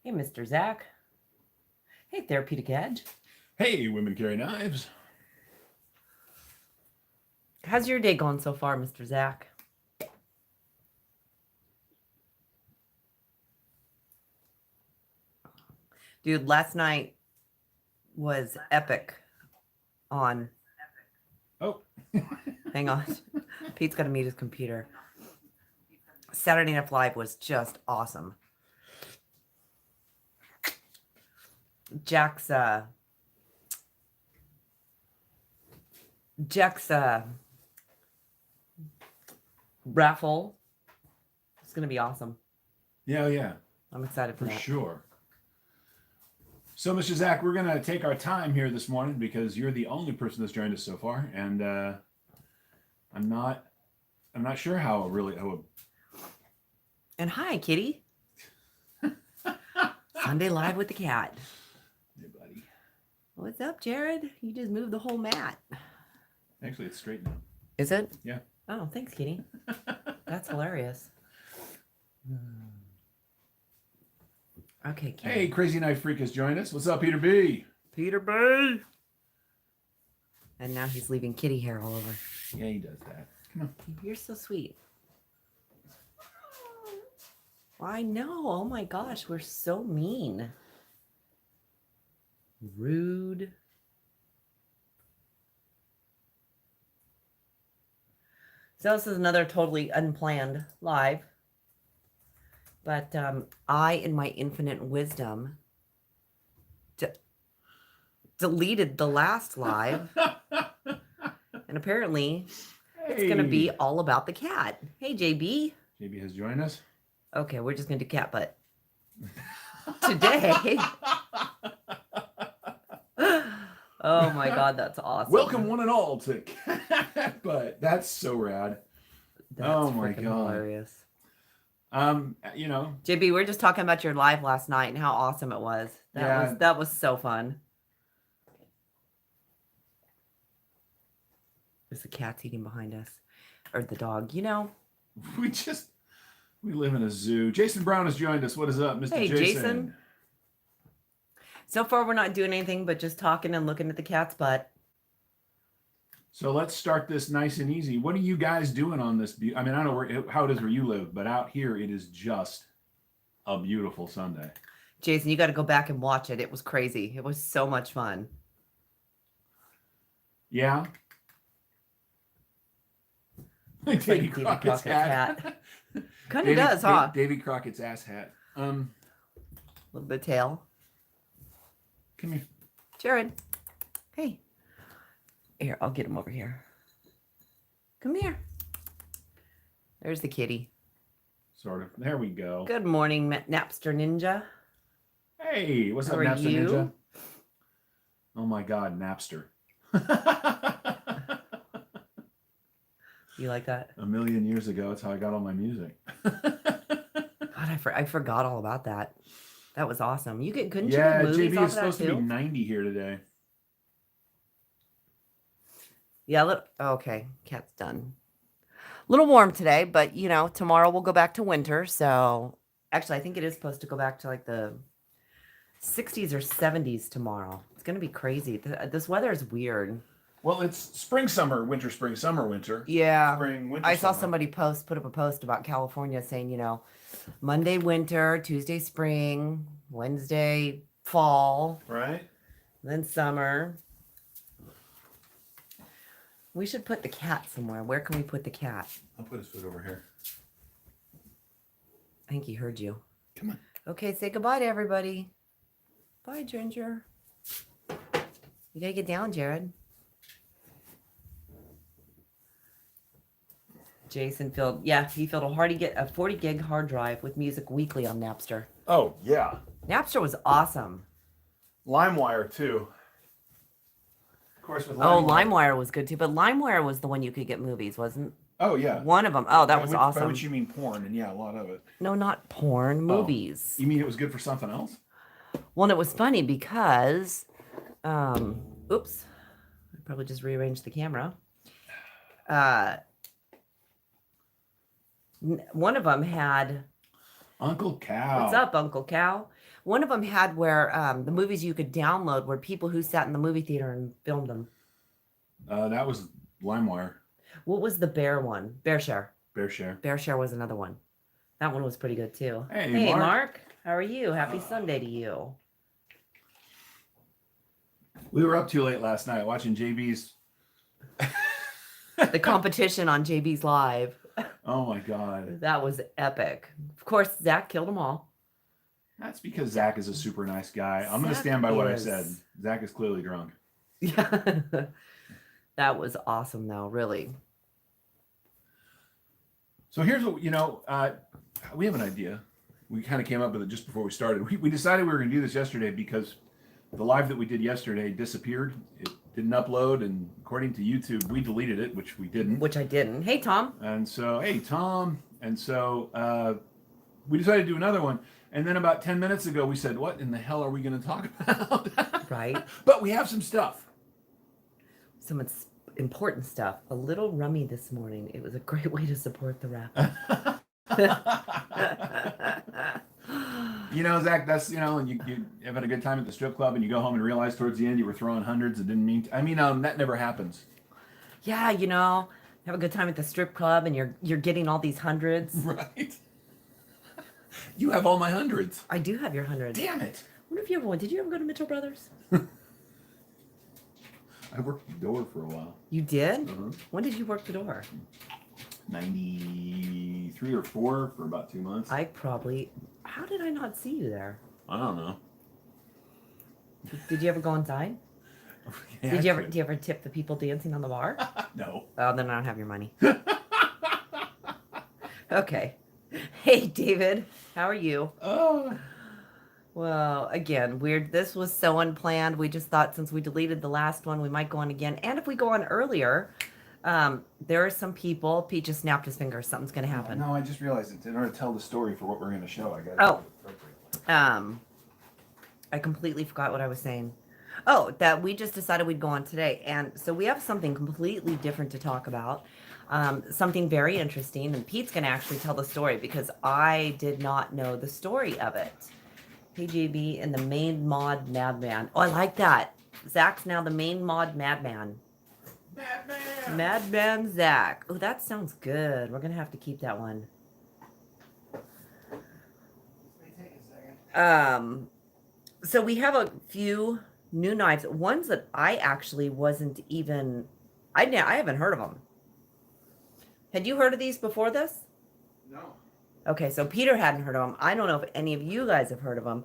Hey, Mr. Zach. Hey, Therapeutic Edge. Hey, women carry knives. How's your day going so far, Mr. Zach? Dude, last night was epic on... Oh. Hang on. Pete's got to mute his computer. Saturday Night Live was just awesome. Jack's raffle is going to be awesome. Yeah. I'm excited for that. Sure. So, Mr. Zach, we're going to take our time here this morning because you're the only person that's joined us so far, and I'm not sure how. And hi, Kitty. Sunday Live with the cat. Hey, buddy. What's up, Jared? You just moved the whole mat. Actually, it's straight now. Is it? Yeah. Oh, thanks, Kitty. That's hilarious. Okay, Kitty. Hey, Crazy Knife Freak has joined us. What's up, Peter B? Peter B. And now he's leaving kitty hair all over. Yeah, he does that. Come on. You're so sweet. I know. Oh my gosh, we're so mean. Rude. So this is another totally unplanned live. But I, in my infinite wisdom, deleted the last live. And apparently, it's going to be all about the cat. Hey, JB. JB has joined us. Okay, we're just going to do cat butt. Today. Oh my God, that's awesome. Welcome one and all to Cat Butt. That's so rad. That's oh my God. Hilarious. JB, we're just talking about your live last night and how awesome it was. That was so fun. There's the cat's eating behind us. Or the dog, We live in a zoo. Jason Brown has joined us. What is up, Mr. Hey, Jason? So far, we're not doing anything but just talking and looking at the cat's butt. So let's start this nice and easy. What are you guys doing on this? I don't know how it is where you live, but out here it is just a beautiful Sunday. Jason, you got to go back and watch it. It was crazy. It was so much fun. Yeah. Like Davy Crockett's hat. Kind of does, huh? Davy Crockett's ass hat. A little bit of tail. Come here. Jared. Hey. Here, I'll get him over here. Come here. There's the kitty. Sort of. There we go. Good morning, Napster Ninja. Hey, what's up, Napster Ninja? Oh my God, Napster. You like that? A million years ago, that's how I got all my music. God, I forgot all about that. That was awesome. Couldn't you get movies JB off is of that supposed to be 90 here today. Yeah, okay. Cat's done. A little warm today, but tomorrow we'll go back to winter. So actually, I think it is supposed to go back to like the 60s or 70s tomorrow. It's going to be crazy. This weather is weird. Well, it's spring, summer, winter, spring, summer, winter. Yeah. Spring, winter, I saw summer. somebody put up a post about California saying, Monday winter, Tuesday spring, Wednesday fall. Right. Then summer. We should put the cat somewhere. Where can we put the cat? I'll put his foot over here. I think he heard you. Come on. Okay, say goodbye to everybody. Bye, Ginger. You gotta get down, Jared. Jason filled a 40 gig hard drive with music weekly on Napster. Oh, yeah. Napster was awesome. LimeWire, too. Of course, with LimeWire. Oh, LimeWire was good, too. But LimeWire was the one you could get movies, wasn't? Oh, yeah. One of them. Oh, that was awesome. By which you mean porn, and yeah, a lot of it. No, not porn. Movies. You mean it was good for something else? Well, it was funny because... oops. I probably just rearranged the camera. One of them had... Uncle Cow. What's up, Uncle Cow? One of them had where the movies you could download were people who sat in the movie theater and filmed them. That was LimeWire. What was the bear one? BearShare. BearShare. BearShare was another one. That one was pretty good too. Hey, Mark. How are you? Happy Sunday to you. We were up too late last night watching JB's. The competition on JB's Live. Oh my God. That was epic. Of course, Zach killed them all. That's because Zach is a super nice guy. I'm going to Zach stand by what I is. said. Zach is clearly drunk. Yeah. That was awesome though, really. So here's what, we have an idea. We kind of came up with it just before we started. We decided we were going to do this yesterday because the live that we did yesterday disappeared. It didn't upload, and according to YouTube, we deleted it, which we didn't. Which I didn't. Hey, Tom. And so, hey, Tom. And so we decided to do another one. And then about 10 minutes ago, we said, what in the hell are we going to talk about? Right. But we have some stuff. Some important stuff. A little rummy this morning. It was a great way to support the rap. Zach, that's, and you have had a good time at the strip club and you go home and realize towards the end you were throwing hundreds and didn't mean to. That never happens. Yeah, have a good time at the strip club and you're getting all these hundreds. Right. You have all my hundreds. I do have your hundreds. Damn it. I wonder if you ever went. Did you ever go to Mitchell Brothers? I worked the door for a while. You did? Uh-huh. When did you work the door? 93 or 4 for about 2 months. How did I not see you there? I don't know. Did you ever go inside? Yeah, Do you ever tip the people dancing on the bar? No. Oh, then I don't have your money. Okay. Hey, David. How are you? Oh. Well, again, weird. This was so unplanned. We just thought since we deleted the last one, we might go on again. And if we go on earlier, there are some people. Pete just snapped his finger. Something's going to happen. No, I just realized it. In order to tell the story for what we're going to show, I got to do it appropriately. I completely forgot what I was saying. Oh, that we just decided we'd go on today. And so we have something completely different to talk about. Something very interesting. And Pete's going to actually tell the story because I did not know the story of it. Hey, JB and the main mod madman. Oh, I like that. Zach's now the main mod madman. Madman Zach. Oh, that sounds good. We're going to have to keep that one. Take a second. So we have a few new knives. Ones that I actually wasn't even... I haven't heard of them. Had you heard of these before this? No. Okay, so Peter hadn't heard of them. I don't know if any of you guys have heard of them.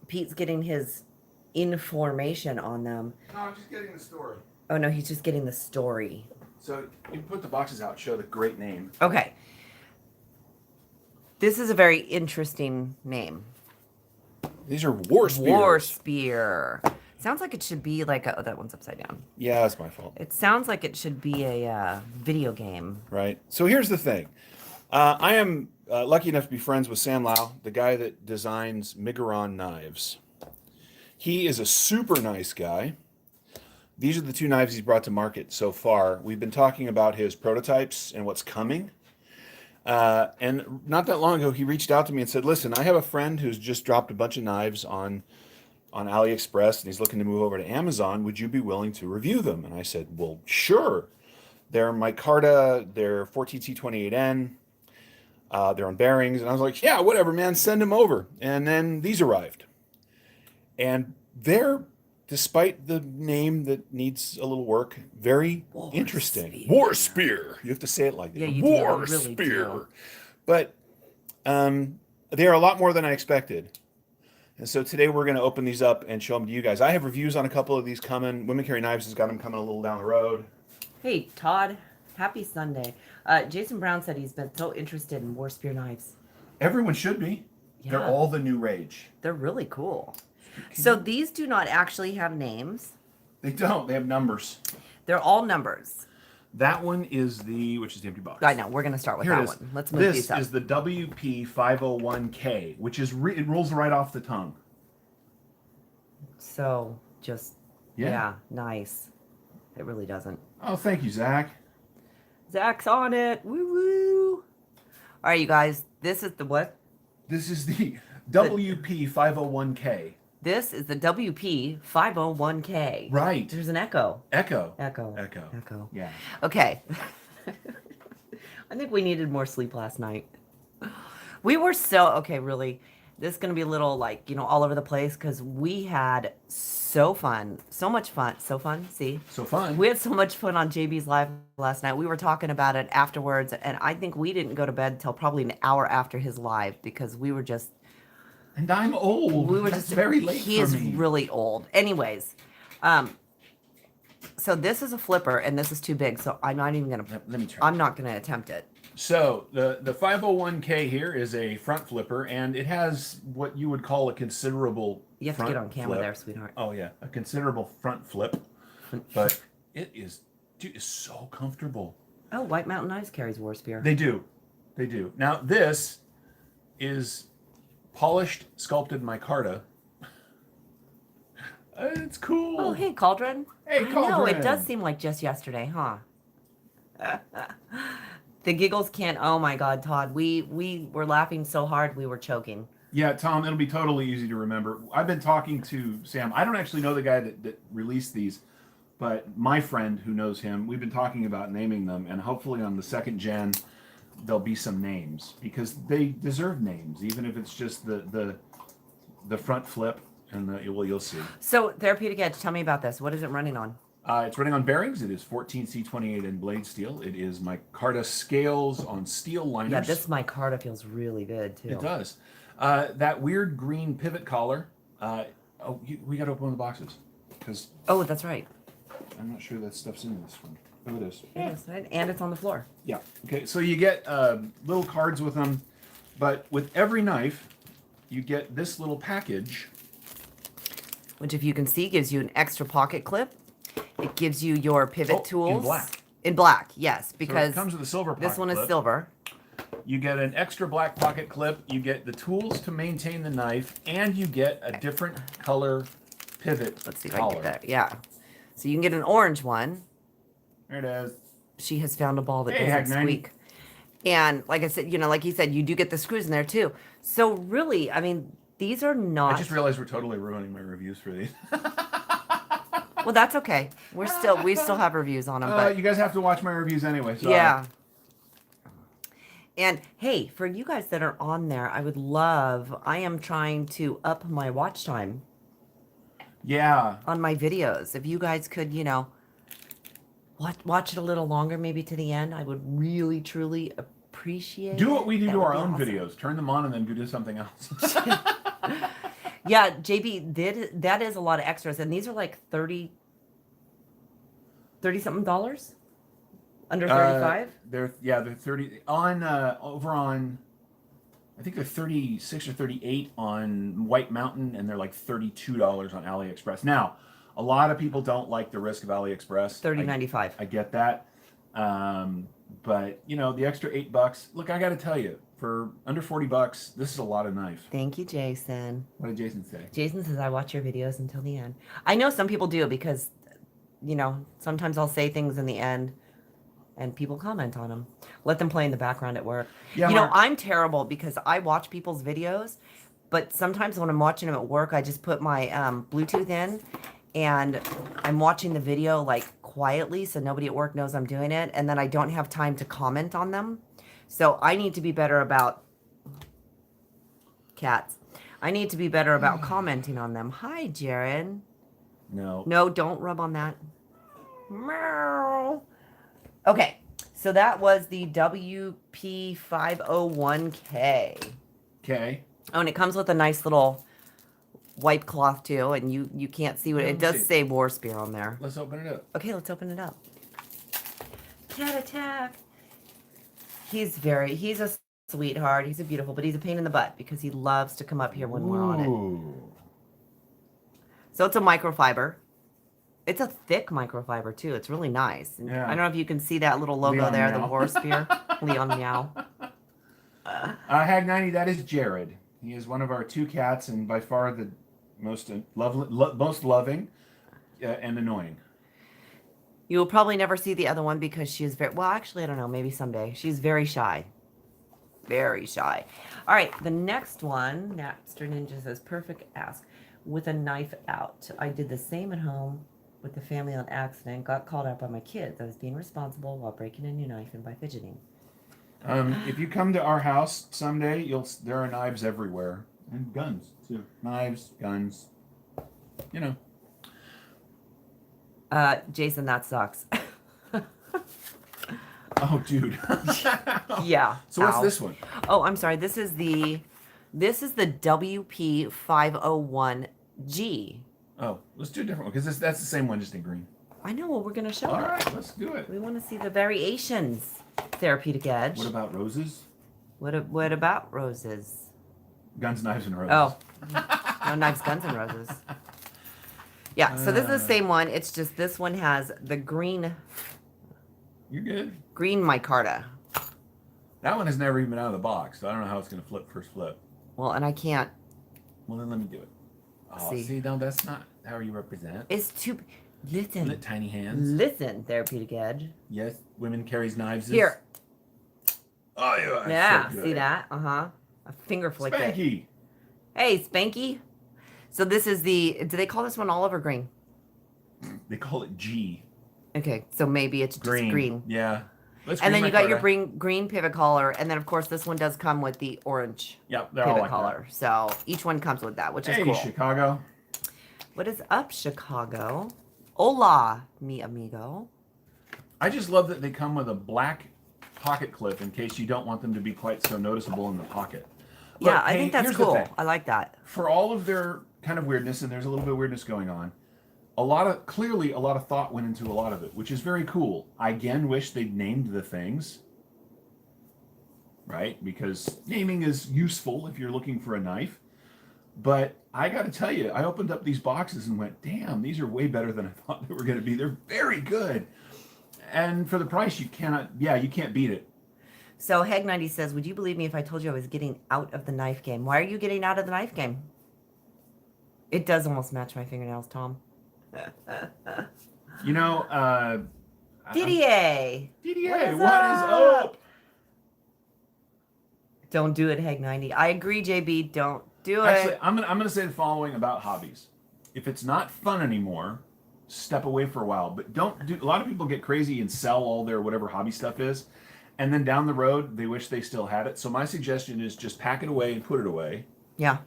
Pete's getting his information on them. No, I'm just getting the story. Oh, no, he's just getting the story. So you put the boxes out, show the great name. Okay. This is a very interesting name. These are war spears. War spear. Sounds like it should be like a... Oh, that one's upside down. Yeah, that's my fault. It sounds like it should be a video game. Right. So here's the thing. I am lucky enough to be friends with Sam Lau, the guy that designs Migaron knives. He is a super nice guy. These are the 2 knives he's brought to market so far. We've been talking about his prototypes and what's coming. And not that long ago, he reached out to me and said, listen, I have a friend who's just dropped a bunch of knives on AliExpress, and he's looking to move over to Amazon. Would you be willing to review them? And I said, well, sure. They're micarta, they're 4TT28N, they're on bearings. And I was like, yeah, whatever, man, send them over. And then these arrived. And they're, despite the name that needs a little work, very interesting. Spear. War spear. You have to say it like that. Yeah, you War do. You really spear. do. But they are a lot more than I expected. And so today we're going to open these up and show them to you guys. I have reviews on a couple of these coming. Women Carry Knives has got them coming a little down the road. Hey, Todd. Happy Sunday. Jason Brown said he's been so interested in war spear knives. Everyone should be. Yeah. They're all the new rage. They're really cool. So these do not actually have names. They don't. They have numbers. They're all numbers. That one is which is the empty box. I know. We're going to start with Here that it is. one. Let's move these up. This is the WP501K, which is it rolls right off the tongue. So just, yeah, nice. It really doesn't. Oh, thank you, Zach. Zach's on it. Woo woo. All right, you guys. This is the what? This is the WP501K. This is the WP501K. Right. There's an echo. Echo. Echo. Yeah. Okay. I think we needed more sleep last night. We were okay, really. This is going to be a little like, all over the place because we had so much fun. So fun. See? So fun. We had so much fun on JB's live last night. We were talking about it afterwards, and I think we didn't go to bed till probably an hour after his live because we were just. And I'm old. We were That's just very late He for is me. really old. Anyways, so this is a flipper, and this is too big, so I'm not even gonna. Let me try. I'm not gonna attempt it. So the 501K here is a front flipper, and it has what you would call a considerable. You have to get on camera there, sweetheart. Oh yeah, a considerable front flip, but it is, dude, it's so comfortable. Oh, White Mountain Ice carries war spear. They do. Now this is polished, sculpted micarta. It's cool. Oh, hey, Cauldron. Hey, No, Cauldron. it does seem like just yesterday, huh? The giggles can't. Oh my God, Todd. We were laughing so hard we were choking. Yeah, Tom, it'll be totally easy to remember. I've been talking to Sam. I don't actually know the guy that released these, but my friend who knows him, we've been talking about naming them, and hopefully on the second gen, there'll be some names because they deserve names, even if it's just the front flip and you'll see. So, Therapeutic Edge, tell me about this. What is it running on? It's running on bearings. It is 14C28 in blade steel. It is micarta scales on steel liners. Yeah, this micarta feels really good too. It does. That weird green pivot collar. We got to open one of the boxes because. Oh, that's right. I'm not sure that stuff's in this one. Oh, it is. It is, right? And it's on the floor. Yeah. Okay. So you get little cards with them, but with every knife, you get this little package. Which, if you can see, gives you an extra pocket clip. It gives you your pivot tools. In black. In black, yes, because So it comes with a silver pocket this one is clip. silver. You get an extra black pocket clip. You get the tools to maintain the knife, and you get a different color pivot. Let's see if I collar. can get that. Yeah. So you can get an orange one. There it is. She has found a ball that Hey, doesn't Hack90. squeak. And like I said, like you said, you do get the screws in there too. So really, I mean, these are not. I just realized we're totally ruining my reviews for these. Well, that's okay. We still have reviews on them, but you guys have to watch my reviews anyway. So. yeah. And hey, for you guys that are on there, I am trying to up my watch time Yeah. on my videos. If you guys could, watch it a little longer, maybe to the end, I would really, truly appreciate Do what we do That to would our be own awesome. videos. Turn them on and then go do something else. Yeah, JB that is a lot of extras, and these are like 30 something dollars? Under 35? They're 30 on over on. I think they're 36 or 38 on White Mountain, and they're like $32 on AliExpress. Now, a lot of people don't like the risk of AliExpress. $30.95. I get that, but the extra $8. Look, I got to tell you, for under $40, this is a lot of knife. Thank you, Jason. What did Jason say? Jason says I watch your videos until the end. I know some people do because, sometimes I'll say things in the end and people comment on them. Let them play in the background at work. Yeah, I'm terrible because I watch people's videos, but sometimes when I'm watching them at work, I just put my Bluetooth in and I'm watching the video like quietly so nobody at work knows I'm doing it, and then I don't have time to comment on them. So I need to be better about cats. I need to be better about commenting on them. Hi, Jared. No. No, don't rub on that. Meow. Okay, so that was the WP501K. Okay. Oh, and it comes with a nice little wipe cloth too, and you can't see what Yeah, it let's does see. say war spear on there. Let's open it up. Okay, let's open it up. Cat attack. He's a sweetheart. He's a beautiful, but he's a pain in the butt because he loves to come up here when we're on it. Ooh. So it's a microfiber. It's a thick microfiber too. It's really nice. And Yeah. I don't know if you can see that little logo Leon there, Meow. the war spear. Leon Meow. Hag90, that is Jared. He is one of our two cats, and by far the most most loving and annoying. You will probably never see the other one because she is very, well, actually, I don't know, maybe someday. She's very shy. Very shy. All right, the next one, Napster Ninja says, perfect ask. With a knife out. I did the same at home with the family on accident. Got called out by my kids. I was being responsible while breaking a new knife and by fidgeting. If you come to our house someday, there are knives everywhere and guns too. Knives, guns. You know. Jason, that sucks. Oh, dude. Yeah. So what's ow. this one? Oh, I'm sorry. This is the WP501G. Oh, let's do a different one because that's the same one, just in green. I know what we're gonna show. All it. right, let's do it. We want to see the variations. Therapeutic Edge. What about roses? What about roses? Guns, knives, and roses. Oh, no knives, guns, and roses. Yeah, so this is the same one. It's just this one has the green. You're good. Green micarta. That one has never even been out of the box, so I don't know how it's going to flip first flip. Well, and I can't. Well, then let me do it. Oh, see, no, that's not how you represent. It's too. Listen. Tiny hands. Listen, Therapeutic Edge. Yes, women carries knives. Here. Oh, yeah. Yeah, So see that? Uh-huh. A finger flick. Spanky. Hey, Spanky. So this is do they call this one olive or green? They call it G. Okay, so maybe it's just green. Yeah. And then you got your green pivot collar, and then of course this one does come with the orange they're all pivot like collar. That. So each one comes with that, which is hey, cool. Chicago. What is up, Chicago? Hola, mi amigo. I just love that they come with a black pocket clip in case you don't want them to be quite so noticeable in the pocket. Yeah, Look, I think that's cool. I like that. For all of their kind of weirdness, and there's a little bit of weirdness going on, clearly a lot of thought went into a lot of it, which is very cool. I again wish they'd named the things, right? Because naming is useful if you're looking for a knife. But I got to tell you, I opened up these boxes and went, damn, these are way better than I thought they were going to be. They're very good. And for the price, you can't beat it. So Heg90 says, would you believe me if I told you I was getting out of the knife game? Why are you getting out of the knife game? It does almost match my fingernails, Tom. You know, Didier, what is up? Don't do it, Heg90. I agree, JB. Don't do it. Actually, I'm gonna say the following about hobbies. If it's not fun anymore, step away for a while. But don't do. A lot of people get crazy and sell all their whatever hobby stuff is, and then down the road they wish they still had it. So my suggestion is just pack it away and put it away. Yeah.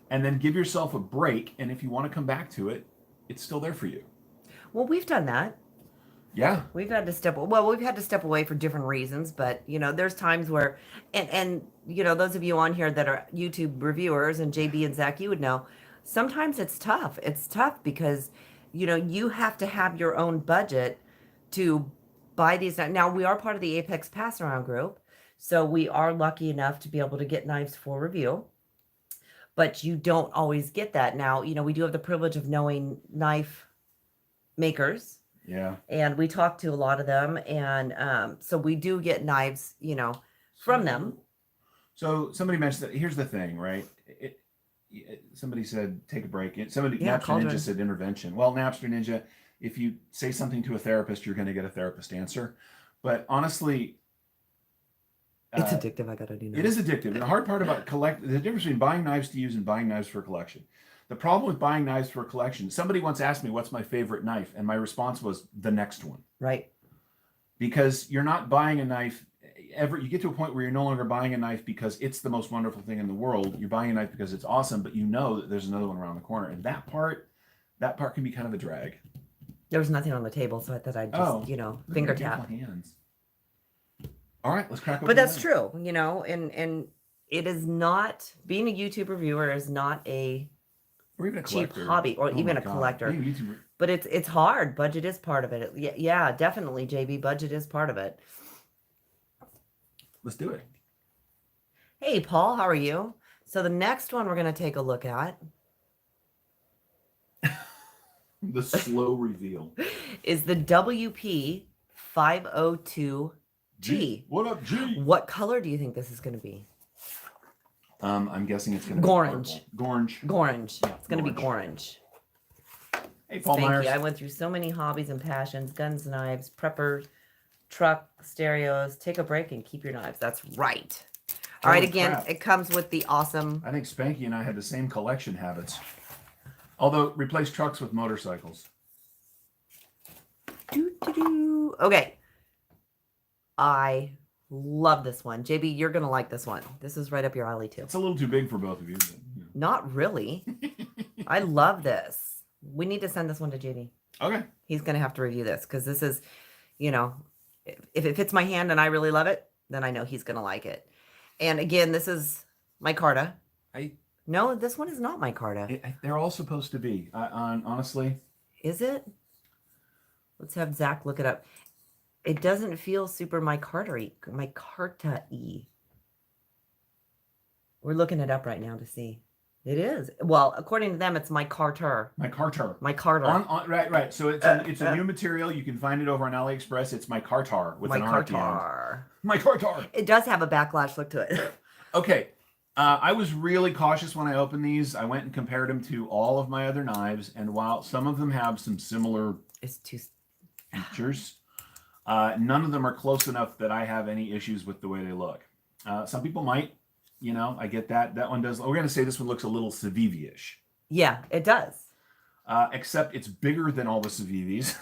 And then give yourself a break. And if you want to come back to it, it's still there for you. Well, we've done that. Yeah. We've had to step away for different reasons, but you know, there's times where, and you know, those of you on here that are YouTube reviewers, and JB and Zach, you would know, sometimes it's tough. It's tough because, you know, you have to have your own budget to buy these. Now, we are part of the Apex Pass Around group, so we are lucky enough to be able to get knives for review, but you don't always get that. Now, you know, we do have the privilege of knowing knife makers. Yeah. And we talk to a lot of them, and so we do get knives, you know, from them. So somebody mentioned that. Here's the thing, right? Somebody said take a break. Napster Ninja said intervention. Well, Napster Ninja, if you say something to a therapist, you're going to get a therapist answer. But honestly, it's addictive. I gotta do that. It is addictive. And the hard part about the difference between buying knives to use and buying knives for a collection. The problem with buying knives for a collection, somebody once asked me, what's my favorite knife? And my response was the next one. Right. Because you're not buying a knife you get to a point where you're no longer buying a knife because it's the most wonderful thing in the world. You're buying a knife because it's awesome, but you know that there's another one around the corner. And that part can be kind of a drag. There was nothing on the table, so I thought I'd just, you know, finger tap. Hands. All right, let's crack open. But that's true, you know, and it is not, being a YouTube reviewer is not a or even a cheap hobby, or even a collector. But it's hard. Budget is part of it. Yeah, definitely, JB. Budget is part of it. Let's do it. Hey, Paul, how are you? So the next one we're going to take a look at the slow reveal is the WP 502G. What up, G? What color do you think this is going to be? I'm guessing it's going to be orange. Orange. Yeah, it's going to be orange. Hey, Paul Myers. I went through so many hobbies and passions: guns, knives, preppers, truck, stereos. Take a break and keep your knives. That's right. All right, Holy again, crap. it comes with the awesome. I think Spanky and I had the same collection habits. Although, replace trucks with motorcycles. Okay. I love this one. JB, you're going to like this one. This is right up your alley, too. It's a little too big for both of you. But, Not really. I love this. We need to send this one to JB. Okay. He's going to have to review this because this is, if it fits my hand and I really love it, then I know he's going to like it. And again, this is micarta. No, this one is not micarta. They're all supposed to be. Honestly. Is it? Let's have Zach look it up. It doesn't feel super micarta-y. We're looking it up right now to see. It is. Well, according to them, it's micarta. Micarta. Micarta. Right. So it's a new material. You can find it over on AliExpress. It's micartar with an R at the end. Micartar. It does have a backlash look to it. Okay. I was really cautious when I opened these. I went and compared them to all of my other knives, and while some of them have some similar features, none of them are close enough that I have any issues with the way they look. Some people might. I get that. That one does. We're going to say this one looks a little Civivi-ish. Yeah, it does. Except it's bigger than all the Civivis.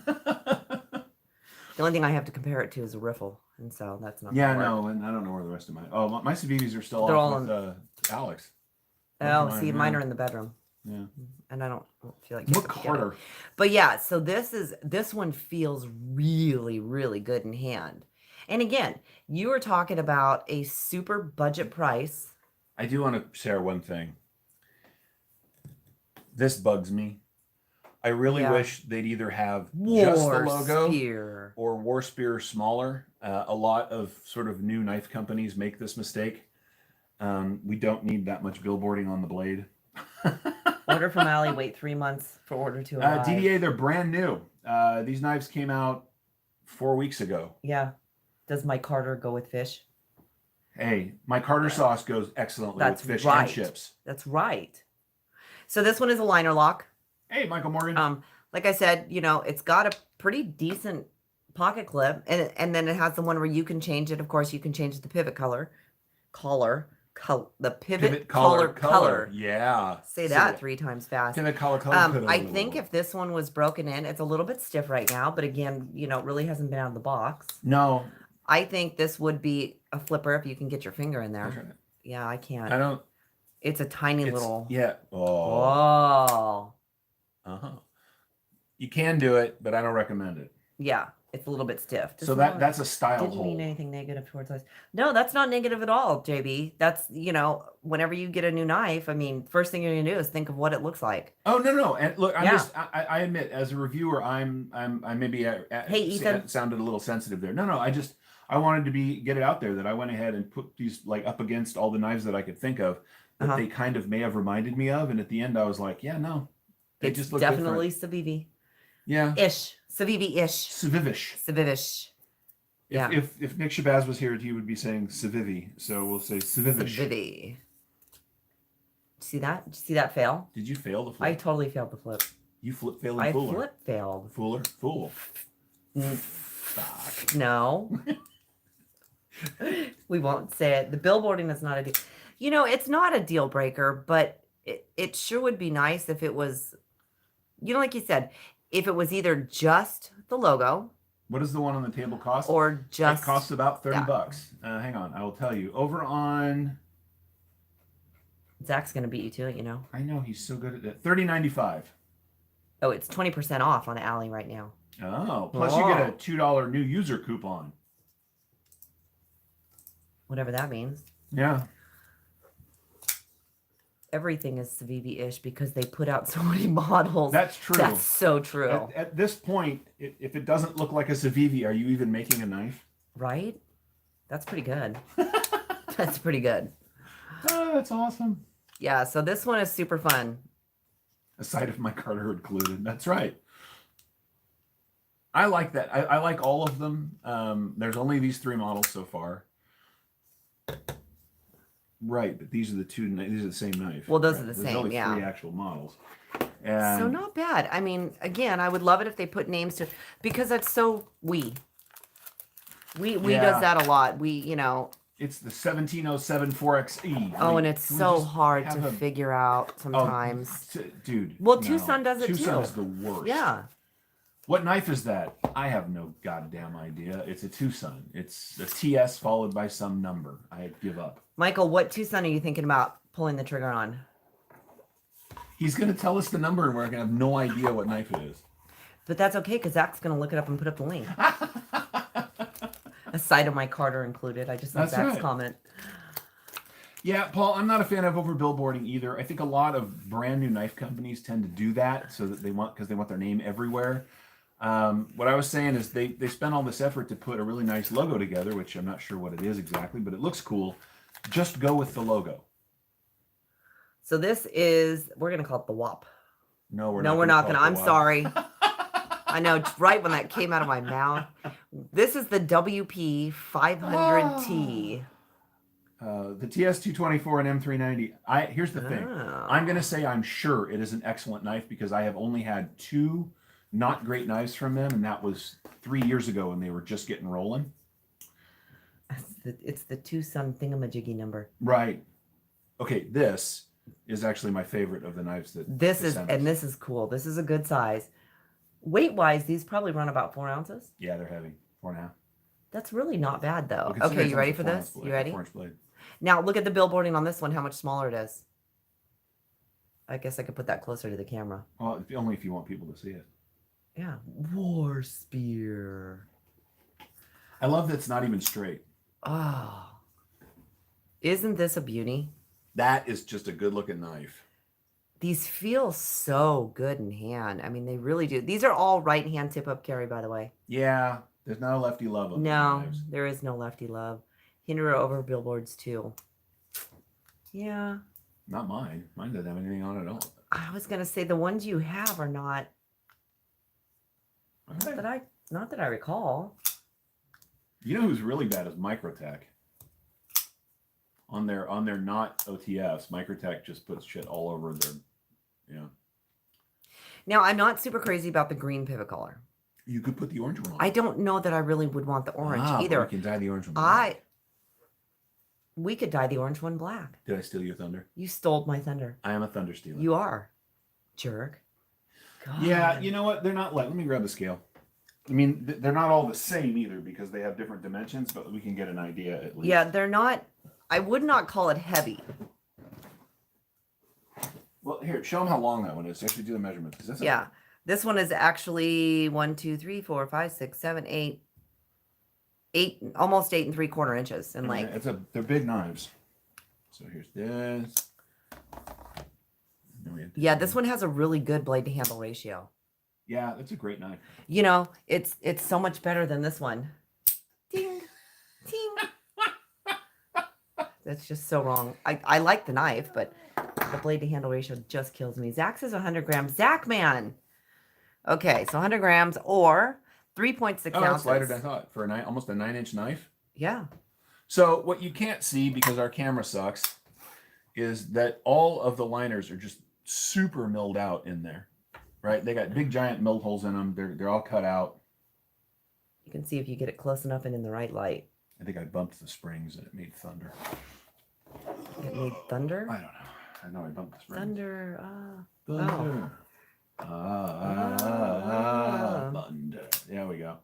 The only thing I have to compare it to is a riffle, and so that's not. Yeah, no, and I don't know where the rest of mine. Oh, my Civivis are still off with Alex. Mine are in the bedroom. Yeah, and I don't feel like McCarter. But yeah, so this one feels really, really good in hand. And again, you were talking about a super budget price. I do want to share one thing. This bugs me. I really wish they'd either have just the logo or War Spear smaller. A lot of sort of new knife companies make this mistake. We don't need that much billboarding on the blade. Order from Ali, wait 3 months for order to arrive. DDA, they're brand new. These knives came out 4 weeks ago. Yeah. Does micarta go with fish? Hey, micarta sauce goes excellently with fish and chips. That's right. So this one is a liner lock. Hey, Michael Morgan. Like I said, it's got a pretty decent pocket clip, and then it has the one where you can change it. Of course, you can change the pivot color. The pivot color. Yeah. Say that 3 times fast. Pivot color. I think if this one was broken in, it's a little bit stiff right now, but again, it really hasn't been out of the box. No. I think this would be a flipper if you can get your finger in there. Yeah, I can't. I don't. It's a tiny little. Yeah. Oh. You can do it, but I don't recommend it. Yeah, it's a little bit stiff. So that's a style didn't mean anything negative towards us. No, that's not negative at all, JB. That's whenever you get a new knife, I mean, first thing you're gonna do is think of what it looks like. Oh no! And look, I admit, as a reviewer, I maybe hey, Ethan, sounded a little sensitive there. No, I wanted to get it out there that I went ahead and put these up against all the knives that I could think of that they kind of may have reminded me of, and at the end I was like, yeah, no, they just look definitely different. Civivi. Yeah. Civivi-ish. Civivish. Yeah. If Nick Shabazz was here, he would be saying Civivi, so we'll say Civivish. Civivi. See that? Did you see that fail? Did you fail the flip? I totally failed the flip. You failed and fooler. I flip failed. Fool. Fuck. No. We won't say it. The billboarding is not a deal. It's not a deal breaker, but it sure would be nice if it was, like you said, if it was either just the logo. What does the one on the table cost? Or just... It costs about $30. Hang on, I will tell you. Over on... Zach's going to beat you to it, I know, he's so good at that. $30.95. Oh, it's 20% off on Ali right now. Oh, plus you get a $2 new user coupon. Whatever that means. Yeah. Everything is Civivi-ish because they put out so many models. That's true. That's so true. At this point, if it doesn't look like a Civivi, are you even making a knife? Right? That's pretty good. That's pretty good. Oh, that's awesome. Yeah, so this one is super fun. A side of micarta included. That's right. I like that. I like all of them. There's only these 3 models so far. Right, but these are the same knife. Well, those right? are the There's same, only 3 yeah. actual models. So not bad. I mean, again, I would love it if they put names to, because that's so we does that a lot. It's the 1707 4XE. Oh, Like, and it's can we so just hard have to a- figure out Oh, sometimes. dude. Well, no. Tucson does it Tucson too. is the worst. Yeah. What knife is that? I have no goddamn idea. It's a Tucson. It's a TS followed by some number. I give up. Michael, what Tucson are you thinking about pulling the trigger on? He's going to tell us the number and we're going to have no idea what knife it is. But that's okay, because Zach's going to look it up and put up the link. A side of my Carter included. I just love That's Zach's right. comment. Yeah, Paul, I'm not a fan of over billboarding either. I think a lot of brand new knife companies tend to do that so that because they want their name everywhere. What I was saying is they spend all this effort to put a really nice logo together, which I'm not sure what it is exactly, but it looks cool. Just go with the logo. So this is, we're going to call it the WAP. No, we're No, not. we're not going to. call it I'm the WAP. sorry. I know, right when that came out of my mouth. This is the WP 500T. The TS224 and M390. Here's the thing. Oh. I'm going to say I'm sure it is an excellent knife because I have only had 2 not great knives from them, and that was 3 years ago when they were just getting rolling. It's the Tucson thingamajiggy number. Right. Okay, this is actually my favorite of the knives that This they is, sent and us. this is cool. This is a good size. Weight-wise, these probably run about 4 ounces. Yeah, they're heavy. 4.5. That's really not bad, though. Well, considering Okay, it's you ready almost for a 4 this? ounce blade, You ready? 4-inch blade. Now, look at the billboarding on this one, how much smaller it is. I guess I could put that closer to the camera. Well, only if you want people to see it. Yeah. War spear. I love that it's not even straight. Oh. Isn't this a beauty? That is just a good looking knife. These feel so good in hand. I mean, they really do. These are all right hand tip up carry, by the way. Yeah, there's not a lefty love on these No, knives. there is no lefty love. Hinder over billboards too. Yeah. Not mine. Mine doesn't have anything on it at all. I was gonna say the ones you have are not Okay. not that I recall. You know who's really bad is Microtech. On their not OTFs, Microtech just puts shit all over their, Now I'm not super crazy about the green pivot collar. You could put the orange one on. I don't know that I really would want the orange but either. you can dye the orange one black. We could dye the orange one black. Did I steal your thunder? You stole my thunder. I am a thunder stealer. You are. Jerk. God. Yeah, you know what? They're not like. Let me grab the scale. I mean, they're not all the same either because they have different dimensions, but we can get an idea at least. Yeah, they're not. I would not call it heavy. Well, here, show them how long that one is. Actually, do the measurements. That's Yeah. This one is actually 1, 2, 3, 4, 5, 6, 7, 8, almost 8 3/4 inches in length. they're big knives. So here's this. Yeah, this one has a really good blade to handle ratio. Yeah, that's a great knife. You know, it's so much better than this one. Ding, ding. That's just so wrong. I like the knife, but the blade to handle ratio just kills me. Zach says 100 grams. Zach, man. Okay, so 100 grams or 3.6 Oh, ounces. that's lighter than I thought for almost a 9-inch knife. Yeah. So what you can't see because our camera sucks is that all of the liners are just super milled out in there, right? They got big giant milled holes in them. They're all cut out. You can see if you get it close enough and in the right light. I think I bumped the springs and it made thunder. It made thunder? I don't know. I know I bumped the springs. Thunder. Thunder. Thunder. There we go.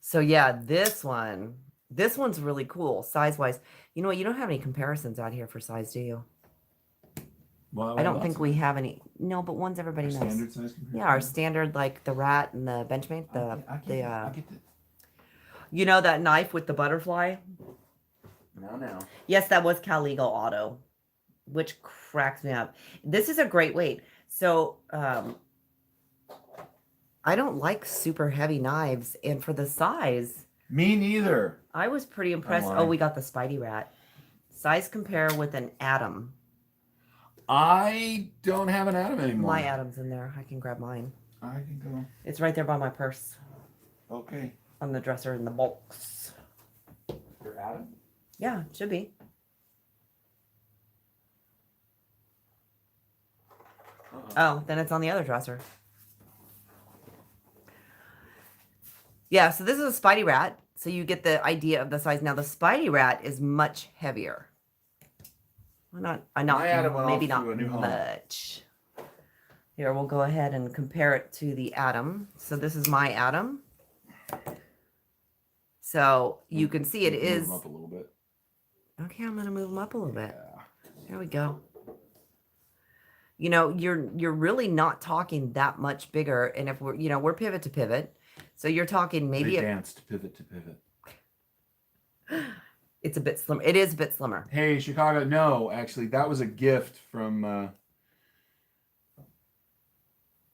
So yeah, this one's really cool size-wise. You know what? You don't have any comparisons out here for size, do you? Well, I don't think we have any. No, but one's everybody knows. Standard size comparison? Yeah, our standard, like the rat and the Benchmade. I get the... You know that knife with the butterfly? No. Yes, that was Cal Legal Auto, which cracks me up. This is a great weight. So I don't like super heavy knives, and for the size, Me neither. I was pretty impressed. lying. Oh, we got the Spidey Rat. Size compare with an Atom. I don't have an Atom anymore. My Atom's in there. I can grab mine. I can go. It's right there by my purse Okay. on the dresser in the box. Your Atom? Yeah, it should be. Oh, then it's on the other dresser. Yeah, so this is a Spidey rat. So you get the idea of the size. Now the Spidey rat is much heavier. Well, not My Atom went maybe off not to a new home. much. Here, we'll go ahead and compare it to the Atom. So this is my Atom. So you can see it is. Move them up a little bit. Okay, I'm gonna move them up a little bit. Yeah. There we go. You know, you're really not talking that much bigger. And if we're pivot to pivot. So you're talking maybe They danced pivot to pivot. It's a bit slimmer. It is a bit slimmer. Hey, Chicago. No, actually, that was a gift from.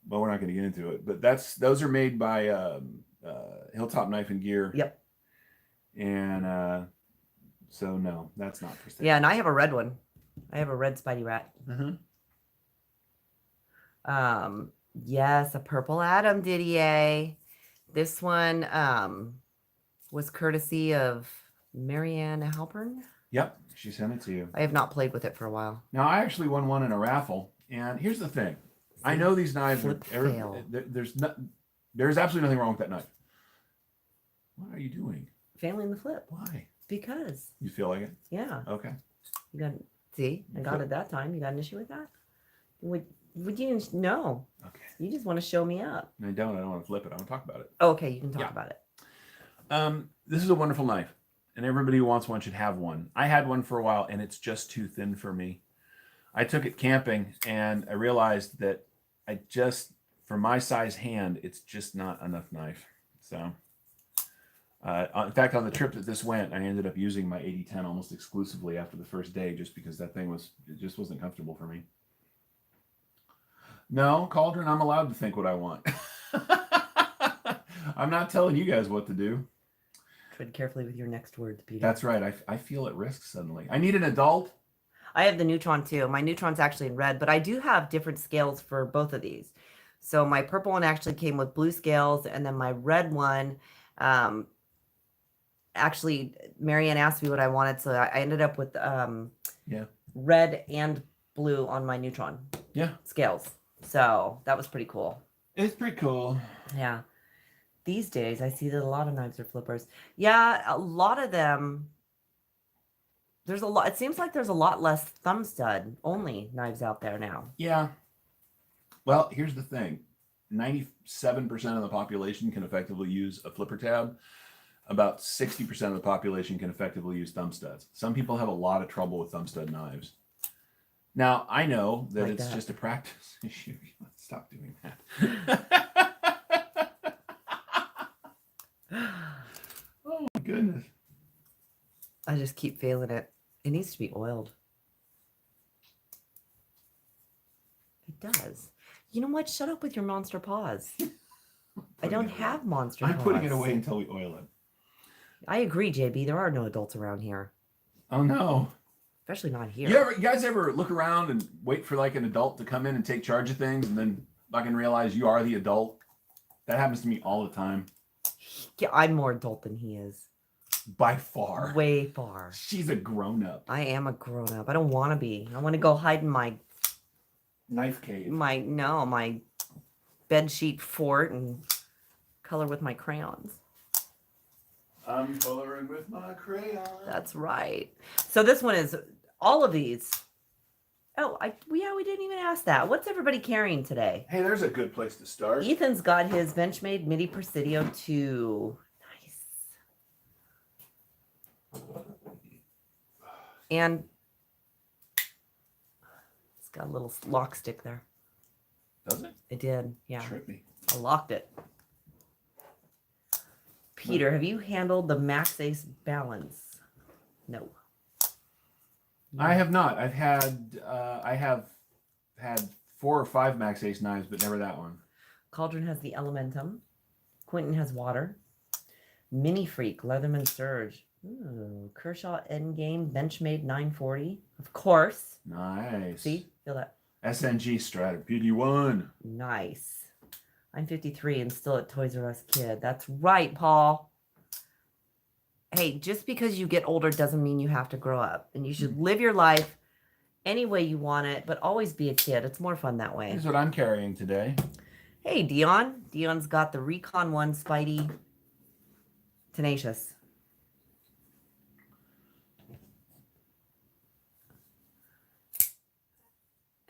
Well, we're not going to get into it, but those are made by Hilltop Knife and Gear. Yep. And so no, that's not for sale. Yeah, and I have a red one. I have a red Spidey rat. Yes, a purple Atom Didier. This one was courtesy of Marianne Halpern. Yep, she sent it to you. I have not played with it for a while. Now, I actually won one in a raffle, and here's the thing. I know these knives fail. There's absolutely nothing wrong with that knife. What are you doing? Failing the flip. Why? Because. You feel like it? Yeah. Okay. You got I got it that time. You got an issue with that? Would you didn't know? Okay. You just want to show me up. I don't want to flip it. I want to talk about it. Oh, okay, you can talk about it. This is a wonderful knife, and everybody who wants one should have one. I had one for a while, and it's just too thin for me. I took it camping, and I realized that for my size hand, it's just not enough knife. So, in fact, on the trip that this went, I ended up using my 8010 almost exclusively after the first day, just because it just wasn't comfortable for me. No, Cauldron, I'm allowed to think what I want. I'm not telling you guys what to do. Tread carefully with your next words, Peter. That's right. I feel at risk suddenly. I need an adult. I have the Neutron too. My Neutron's actually in red, but I do have different scales for both of these. So my purple one actually came with blue scales, and then my red one, actually, Marianne asked me what I wanted, so I ended up with red and blue on my Neutron scales. So that was pretty cool. It's pretty cool. Yeah. These days, I see that a lot of knives are flippers. Yeah, a lot of them. There's a lot. It seems like there's a lot less thumb stud only knives out there now. Yeah. Well, here's the thing. 97% of the population can effectively use a flipper tab. About 60% of the population can effectively use thumb studs. Some people have a lot of trouble with thumb stud knives. Now, I know that it's just a practice issue. Stop doing that. Oh, my goodness. I just keep failing it. It needs to be oiled. It does. You know what? Shut up with your monster paws. I don't have monster paws. I'm putting it away until we oil it. I agree, JB. There are no adults around here. Oh, no. Especially not here. You guys ever look around and wait for like an adult to come in and take charge of things and then fucking realize you are the adult? That happens to me all the time. Yeah, I'm more adult than he is. By far. Way far. She's a grown-up. I am a grown-up. I don't want to be. I want to go hide in my knife cave. My bed sheet fort and color with my crayons. I'm coloring with my crayon. That's right. So this one is all of these. Oh, we didn't even ask that. What's everybody carrying today? Hey, there's a good place to start. Ethan's got his Benchmade MIDI Presidio 2. Nice. And it's got a little lock stick there. Does it? It did, yeah. Trip me. I locked it. Peter, have you handled the Max Ace balance? No. I have not. I have had 4 or 5 Max Ace knives, but never that one. Cauldron has the Elementum. Quentin has water. Mini Freak, Leatherman Surge. Ooh, Kershaw Endgame, Benchmade 940. Of course. Nice. See? Feel that? SNG Strata PD1. Nice. I'm 53 and still at Toys R Us kid. That's right, Paul. Hey, just because you get older doesn't mean you have to grow up. And you should live your life any way you want it, but always be a kid. It's more fun that way. Here's what I'm carrying today. Hey, Dion. Dion's got the Recon 1 Spidey Tenacious.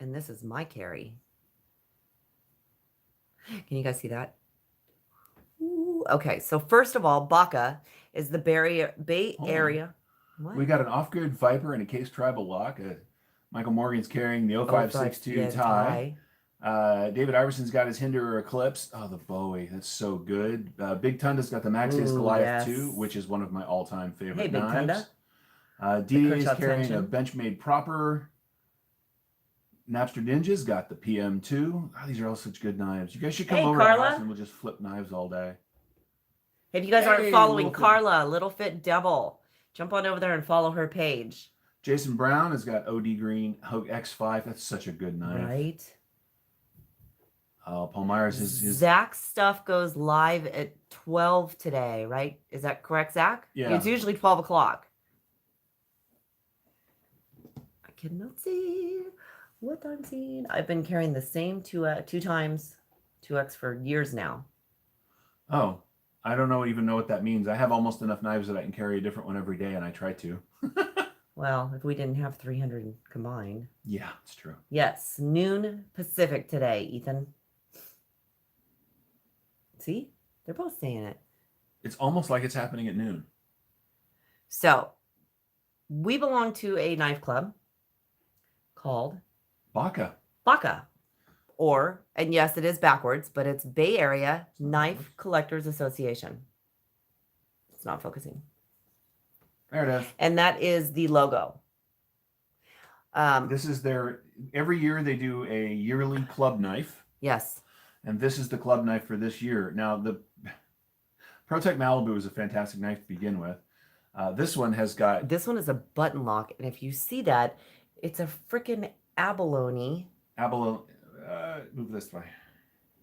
And this is my carry. Can you guys see that? Ooh, okay, so first of all, Baca is the Bay Area. What? We got an off-grid Viper and a Case Tribal lock. Michael Morgan's carrying the 0562 tie. David Iverson's got his Hinder Eclipse. Oh, the Bowie. That's so good. Big Tunda's got the Max Ace Goliath 2, which is one of my all-time favorite Hey, Big knives. Tunda. DDA's carrying a Benchmade Proper. Napster Ninja's got the PM2. Oh, these are all such good knives. You guys should come over to the house and we'll just flip knives all day. If you guys aren't following Carla, Little Fit Devil, jump on over there and follow her page. Jason Brown has got OD Green Hogue X5. That's such a good knife. Right. Paul Myers is Zach's stuff goes live at 12 today, right? Is that correct, Zach? Yeah. It's usually 12 o'clock. I cannot see what I'm seeing. I've been carrying the same two times 2X for years now. Oh, I don't even know what that means. I have almost enough knives that I can carry a different one every day, and I try to. Well, if we didn't have 300 combined. Yeah, it's true. Yes, noon Pacific today, Ethan. See? They're both saying it. It's almost like it's happening at noon. So, we belong to a knife club called Baca. And yes, it is backwards, but it's Bay Area Knife Collectors Association. It's not focusing. There it is. And that is the logo. This is every year they do a yearly club knife. Yes. And this is the club knife for this year. Now, the ProTech Malibu is a fantastic knife to begin with. This one has got... This one is a button lock. And if you see that, it's a freaking abalone. Move this way.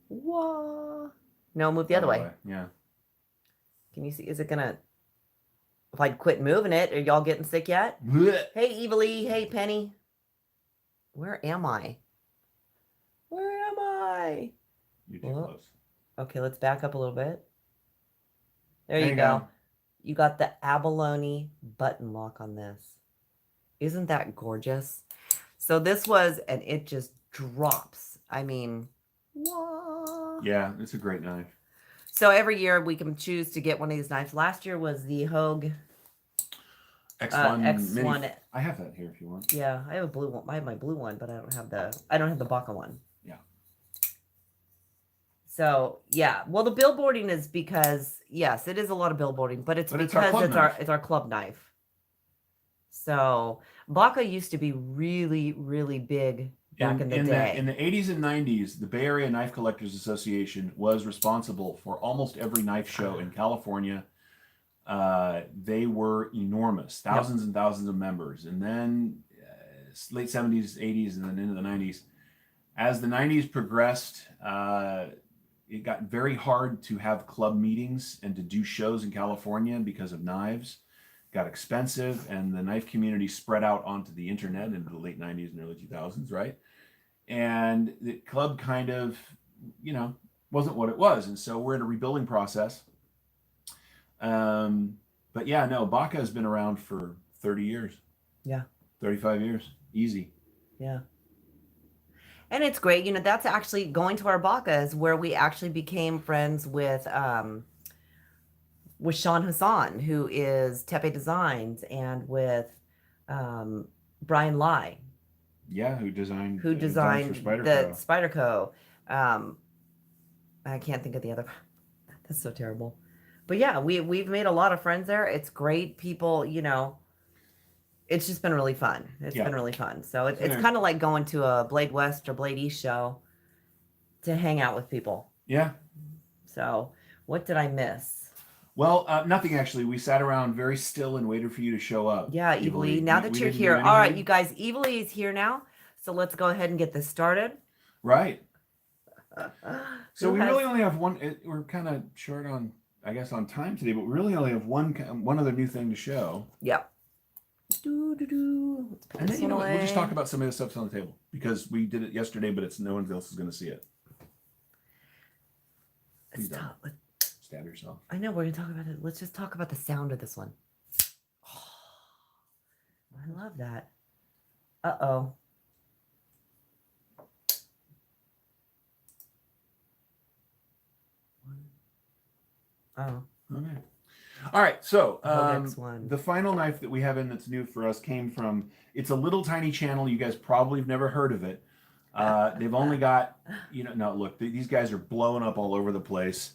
Whoa. No, move the other way. Yeah. Can you see? Is it going to... If I quit moving it, are y'all getting sick yet? Blech. Hey, Evilie. Hey, Penny. Where am I? Where am I? You're too close. Okay, let's back up a little bit. There you go. You got the abalone button lock on this. Isn't that gorgeous? So this was, and it just drops. I mean, whoa. Yeah, it's a great knife. So every year we can choose to get one of these knives. Last year was the Hogue X1. I have that here if you want. Yeah, I have a blue one. I have my blue one, but I don't have the Baca one. Yeah. So yeah, well, the billboarding is because yes, it is a lot of billboarding, but it's because it's our club knife. So Baca used to be really, really big back in the day. In the 80s and 90s, the Bay Area Knife Collectors Association was responsible for almost every knife show in California. They were enormous, thousands and thousands of members. And then late 70s, 80s, and then into the 90s. As the 90s progressed, it got very hard to have club meetings and to do shows in California because of knives. It got expensive, and the knife community spread out onto the internet into the late 90s and early 2000s, right? And the club kind of, wasn't what it was. And so we're in a rebuilding process. But yeah, no, Baca has been around for 30 years. Yeah. 35 years. Easy. Yeah. And it's great. That's actually going to our Baca is where we actually became friends with Sean Hassan, who is Tepe Designs, and with Brian Lai. Yeah, who designed the Spyderco. I can't think of the other. That's so terrible. But yeah, we've made a lot of friends there. It's great. People, it's just been really fun. It's been really fun. So it's kind of like going to a Blade West or Blade East show to hang out with people. Yeah. So what did I miss? Well, nothing actually. We sat around very still and waited for you to show up. Yeah, Evilie. Now that you're here. All right, you guys, Evilie is here now. So let's go ahead and get this started. Right. So we really only have one. We're kind of short on, I guess, on time today, but we really only have one other new thing to show. Yeah. And then, we'll just talk about some of the stuff on the table because we did it yesterday, but no one else is going to see it. Stop. stab yourself. I know, we're going to talk about it. Let's just talk about the sound of this one. Oh, I love that. Uh-oh. Oh. Okay. All right, so X1. the final knife that we have in that's new for us came from, it's a little tiny channel. You guys probably have never heard of it. They've only got, no, look, these guys are blowing up all over the place.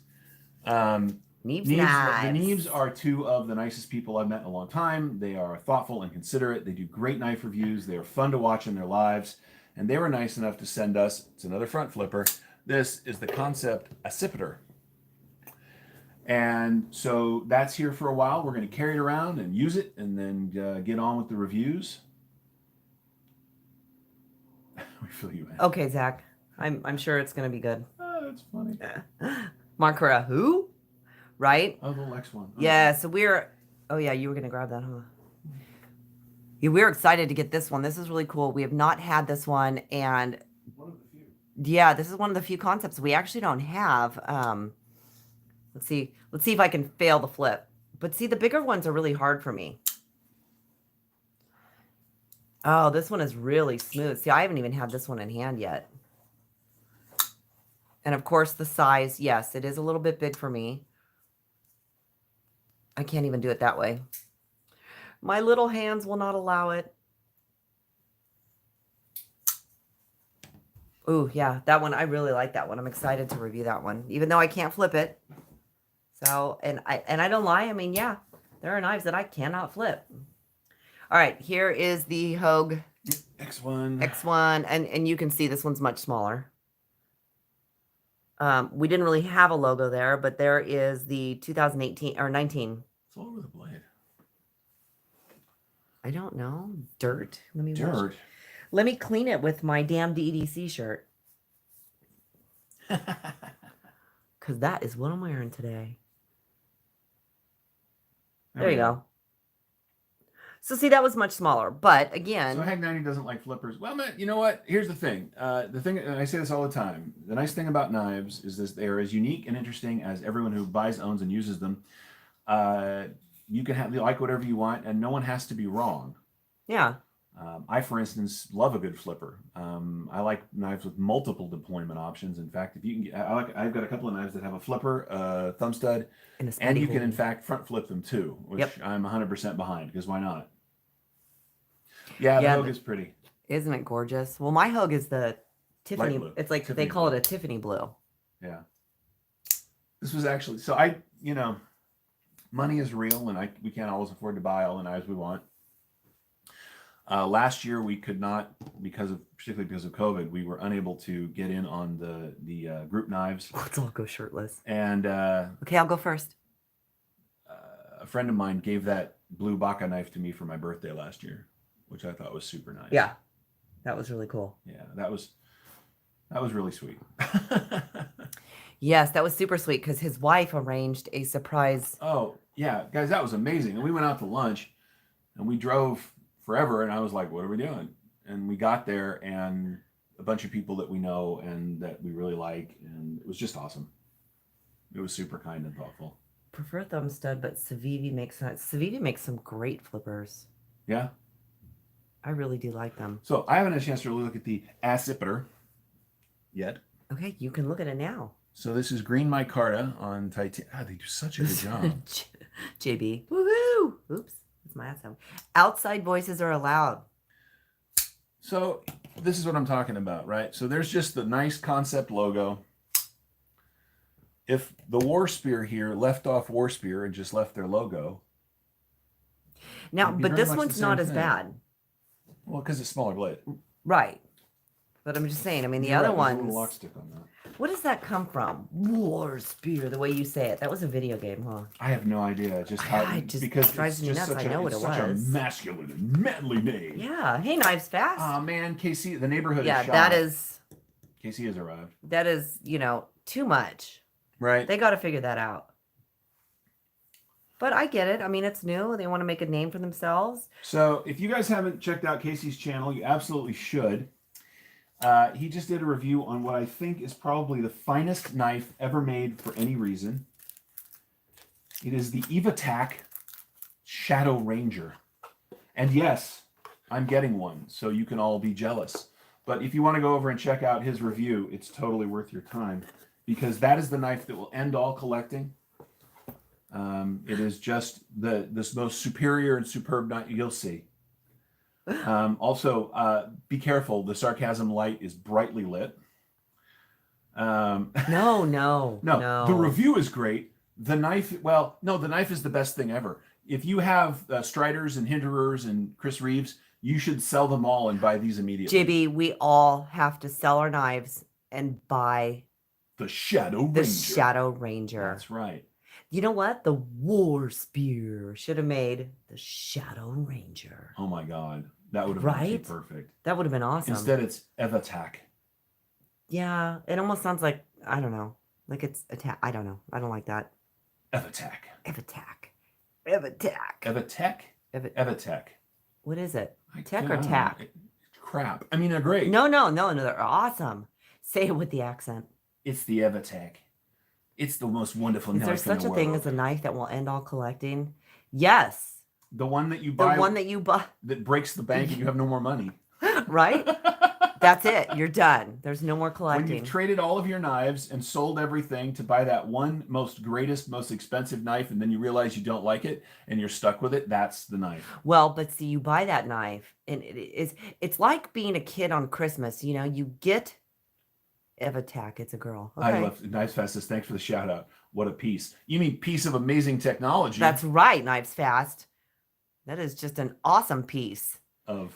Neves The knives. Neves are two of the nicest people I've met in a long time. They are thoughtful and considerate. They do great knife reviews. They are fun to watch in their lives. And they were nice enough to send us, it's another front flipper. This is the Concept Accipiter. And so that's here for a while. We're going to carry it around and use it and then get on with the reviews. We feel you, man. Okay, Zach. I'm sure it's going to be good. Oh, that's funny. Markera, who? Right? Oh, the Lex one. Oh. Yeah, so we're... Oh, yeah, you were going to grab that, huh? Yeah, we're excited to get this one. This is really cool. We have not had this one, and... One of the few. Yeah, this is one of the few concepts we actually don't have. Let's see if I can fail the flip. But see, the bigger ones are really hard for me. Oh, this one is really smooth. See, I haven't even had this one in hand yet. And of course, the size, yes, it is a little bit big for me. I can't even do it that way. My little hands will not allow it. Ooh, yeah, that one, I really like that one. I'm excited to review that one, even though I can't flip it. So, and I don't lie. I mean, yeah, there are knives that I cannot flip. All right, here is the Hogue X1. X1, and you can see this one's much smaller. We didn't really have a logo there, but there is the 2018 or 19. It's all over the blade. I don't know. Dirt. Let me Dirt. Let me clean it with my damn DDC shirt. Because that is what I'm wearing today. There you go. So see, that was much smaller, but again... So Hag 90 doesn't like flippers. Well, man, you know what? Here's the thing. And I say this all the time, the nice thing about knives is this: they're as unique and interesting as everyone who buys, owns, and uses them. You can like whatever you want, and no one has to be wrong. Yeah. I, for instance, love a good flipper. I like knives with multiple deployment options. In fact, if you can, I've got a couple of knives that have a flipper, a thumb stud, and you can in fact front flip them too, which I'm 100% behind, because why not? Yeah, the Hogue is pretty. Isn't it gorgeous? Well, my Hogue is the Tiffany. Blue. It's like Tiffany they call blue. it a Tiffany blue. Yeah. This was actually, so money is real, and we can't always afford to buy all the knives we want. Last year we could not, particularly because of COVID, we were unable to get in on the group knives. Let's all go shirtless. And okay, I'll go first. A friend of mine gave that blue Baka knife to me for my birthday last year, which I thought was super nice. Yeah, that was really cool. Yeah, that was really sweet. Yes, that was super sweet because his wife arranged a surprise. Oh yeah, guys, that was amazing. And we went out to lunch, and we drove forever, and I was like, what are we doing? And we got there, and a bunch of people that we know and that we really like, and it was just awesome. It was super kind and thoughtful. Prefer thumb stud, but Civivi makes some great flippers. Yeah, I really do like them. So I haven't had a chance to look at the Accipiter yet. Okay, you can look at it now. So this is green micarta on titanium. They do such a good job. JB, woohoo! Oops. My sound. Outside voices are allowed. So this is what I'm talking about, right? So there's just the nice concept logo. If the War Spear here left off War Spear and just left their logo. Now, but this one's not as bad. Well, because it's smaller blade. Right. But I'm just saying, I mean, the other ones. There's a little lock stick on that. What does that come from? War Spear, the way you say it. That was a video game, huh? I have no idea. Just how because drives me nuts. I know what it was. Such a masculine and manly name. Yeah. Hey, Knives Fast. Oh man, KC, the neighborhood is shot. Yeah, that is. KC has arrived. That is, too much. Right. They got to figure that out. But I get it. I mean, it's new. They want to make a name for themselves. So if you guys haven't checked out Casey's channel, you absolutely should. He just did a review on what I think is probably the finest knife ever made for any reason. It is the EvaTac Shadow Ranger. And yes, I'm getting one, so you can all be jealous. But if you want to go over and check out his review, it's totally worth your time, because that is the knife that will end all collecting. It is just this most superior and superb knife you'll see. Also, be careful. The sarcasm light is brightly lit. No. No, the review is great. The knife, well, no, the knife is the best thing ever. If you have Striders and Hinderers and Chris Reeves, you should sell them all and buy these immediately. JB, we all have to sell our knives and buy the Shadow the Ranger. Shadow Ranger. That's right. You know what? The War Spear should have made the Shadow Ranger. Oh my God. That would have been perfect. That would have been awesome. Instead, it's EvaTac. Yeah, it almost sounds like, I don't know, like it's attack. I don't know. I don't like that. EvaTac. EvaTac. What is it? Tech or tack? Crap. I mean, they're great. No, they're awesome. Say it with the accent. It's the EvaTac. It's the most wonderful knife in the world. Is there such a thing as a knife that will end all collecting? Yes. The one that you buy. The one that you buy. That breaks the bank and you have no more money. Right? That's it. You're done. There's no more collecting. When you've traded all of your knives and sold everything to buy that one most expensive knife, and then you realize you don't like it and you're stuck with it, that's the knife. Well, but see, you buy that knife and it's like being a kid on Christmas. You know, you get EvaTac. It's a girl. Okay. I love Knives Fastest. Thanks for the shout out. What a piece. You mean piece of amazing technology. That's right, Knives Fast. That is just an awesome piece of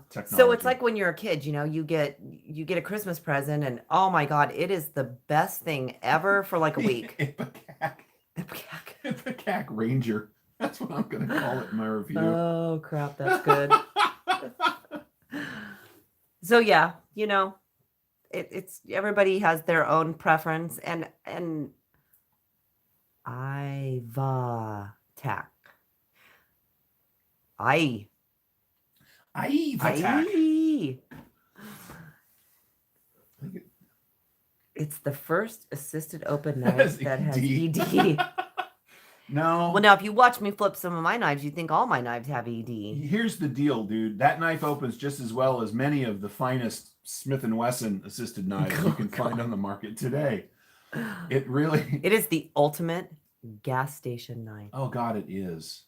technology. So it's like when you're a kid, you know, you get a Christmas present and oh my God, it is the best thing ever for like a week. EvaTac Ranger. That's what I'm going to call it in my review. Oh crap, that's good. So yeah, you know, it's everybody has their own preference and EvaTac. It's the first assisted open knife that has ED. No. Well, now, if you watch me flip some of my knives, you think all my knives have ED. Here's the deal, dude. That knife opens just as well as many of the finest Smith & Wesson assisted knives you can find on the market today. It is the ultimate gas station knife. Oh, God, it is.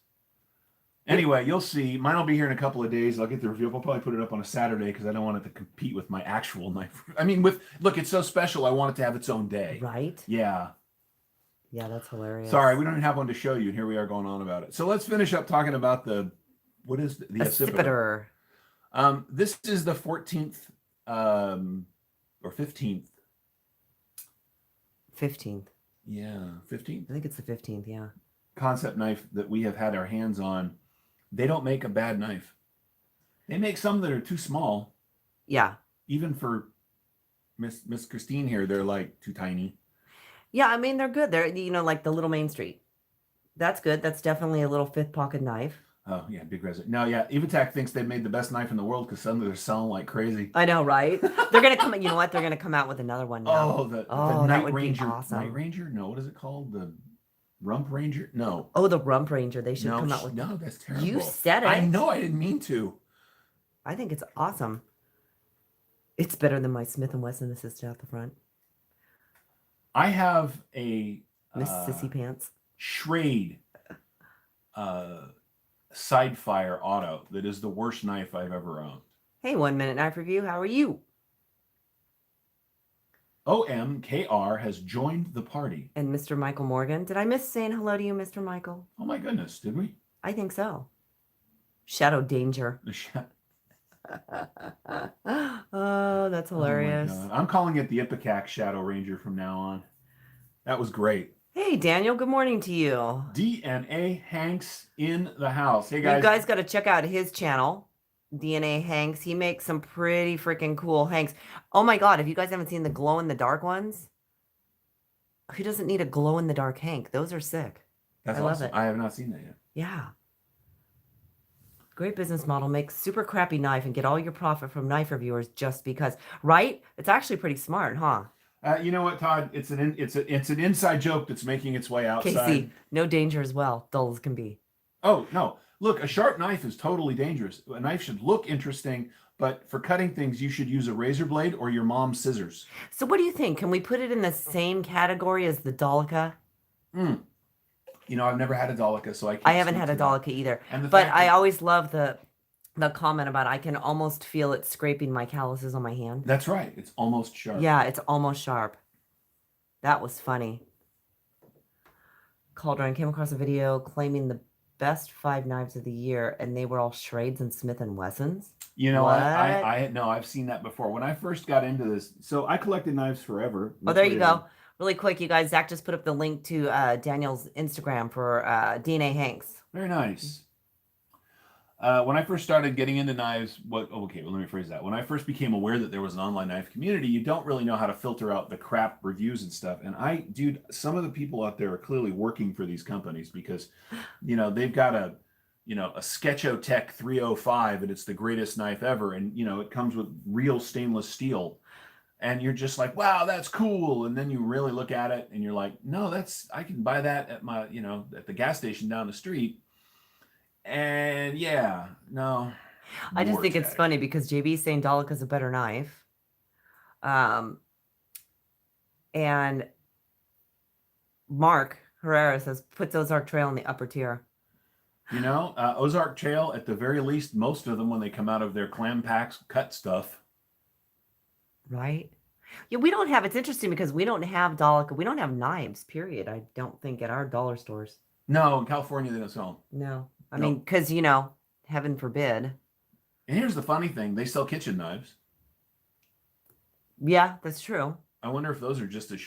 Anyway, you'll see. Mine will be here in a couple of days. I'll get the review. I'll probably put it up on a Saturday because I don't want it to compete with my actual knife. I mean, look, it's so special. I want it to have its own day. Right? Yeah. Yeah, that's hilarious. Sorry, we don't even have one to show you, and here we are going on about it. So let's finish up talking about the accipiter. This is the 14th or 15th. 15th. Yeah, 15th. I think it's the 15th, yeah. Concept knife that we have had our hands on. They don't make a bad knife. They make some that are too small. Yeah. Even for Miss Christine here, they're like too tiny. Yeah, I mean, they're good. They're, you know, like the little Main Street. That's good. That's definitely a little fifth pocket knife. Oh, yeah, big resin. No, yeah, EvaTac thinks they made the best knife in the world because suddenly they're selling like crazy. I know, right? They're going to come, you know what? They're going to come out with another one now. Oh, the Night Ranger. Awesome. Night Ranger? No, what is it called? The Rump Ranger? No. Oh, the Rump Ranger. They should come out with. No, that's terrible. You said it. I know, I didn't mean to. I think it's awesome. It's better than my Smith & Wesson assisted out the front. I have a Miss Sissy Pants Schrade Sidefire Auto that is the worst knife I've ever owned. Hey, 1 Minute Knife Review. How are you? OMKR has joined the party. And Mr. Michael Morgan. Did I miss saying hello to you, Mr. Michael? Oh my goodness, did we? I think so. Shadow Danger. Oh, that's hilarious. Oh I'm calling it the Ipecac Shadow Ranger from now on. That was great. Hey, Daniel, good morning to you. DNA Hanks in the house. Hey, guys. You guys got to check out his channel, DNA Hanks. He makes some pretty freaking cool Hanks. Oh, my God. If you guys haven't seen the glow-in-the-dark ones, who doesn't need a glow-in-the-dark Hank? Those are sick. That's awesome. Love it. I have not seen that yet. Yeah. Great business model. Make super crappy knife and get all your profit from knife reviewers just because. Right? It's actually pretty smart, huh? You know what, Todd? It's an inside joke that's making its way outside. Casey, no danger as well. Dull as can be. Oh no! Look, a sharp knife is totally dangerous. A knife should look interesting, but for cutting things, you should use a razor blade or your mom's scissors. So what do you think? Can we put it in the same category as the Dolica? Mm. You know, I've never had a Dolica, so I I can't haven't speak had to a that. Dolica either. And the But fact I that always love the comment about I can almost feel it scraping my calluses on my hand. that's right, it's almost sharp. Yeah, it's almost sharp. That was funny. Calderon came across a video claiming the best 5 knives of the year, and they were all Schrades and Smith and Wessons. You know, What? I no, I've seen that before. When I first got into this, so I collected knives forever. Oh, That's there what you I go. did. Really quick, you guys. Zach just put up the link to Daniel's Instagram for DNA Hanks. Very nice. When I first started getting into knives, okay, well, let me phrase that. When I first became aware that there was an online knife community, you don't really know how to filter out the crap reviews and stuff. And dude, some of the people out there are clearly working for these companies because, they've got a Sketchotech 305 and it's the greatest knife ever. And, it comes with real stainless steel. And you're just like, wow, that's cool. And then you really look at it and you're like, no, I can buy that at my, at the gas station down the street. And yeah, no. I just think it's Vortex. funny because JB's saying Dolica's a better knife. And Mark Herrera says, put Ozark Trail in the upper tier. Ozark Trail, at the very least, most of them, when they come out of their clam packs, cut stuff. Right? Yeah, it's interesting because we don't have Dolica. We don't have knives, period. I don't think at our dollar stores. No, in California, they don't sell them. No. I Nope. mean, because, heaven forbid. And here's the funny thing. They sell kitchen knives. Yeah, that's true. I wonder if those are just as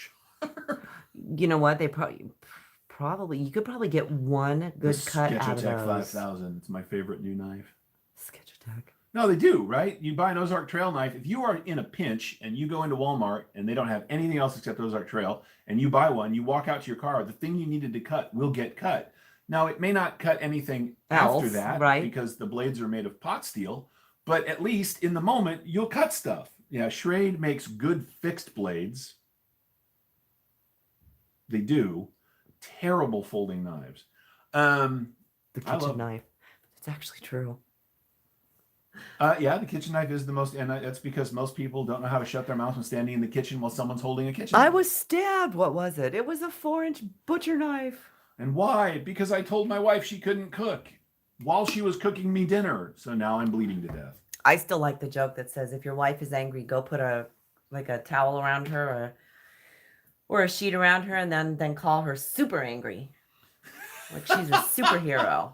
You know what? They probably you could probably get one good cut out of Sketchotech those. 5000. It's my favorite new knife. Sketchotech. No, they do, right? You buy an Ozark Trail knife. If you are in a pinch and you go into Walmart and they don't have anything else except Ozark Trail, and you buy one, you walk out to your car, the thing you needed to cut will get cut. Now, it may not cut anything after that, right? Because the blades are made of pot steel, but at least in the moment, you'll cut stuff. Yeah, Schrade makes good fixed blades. They do. Terrible folding knives. The kitchen knife. It's actually true. Yeah, the kitchen knife is the most, and that's because most people don't know how to shut their mouth when standing in the kitchen while someone's holding a kitchen I knife. was stabbed. What was it? It was a 4-inch butcher knife. And why? Because I told my wife she couldn't cook while she was cooking me dinner. So now I'm bleeding to death. I still like the joke that says, if your wife is angry, go put a towel around her or a sheet around her and then call her super angry. Like she's a superhero.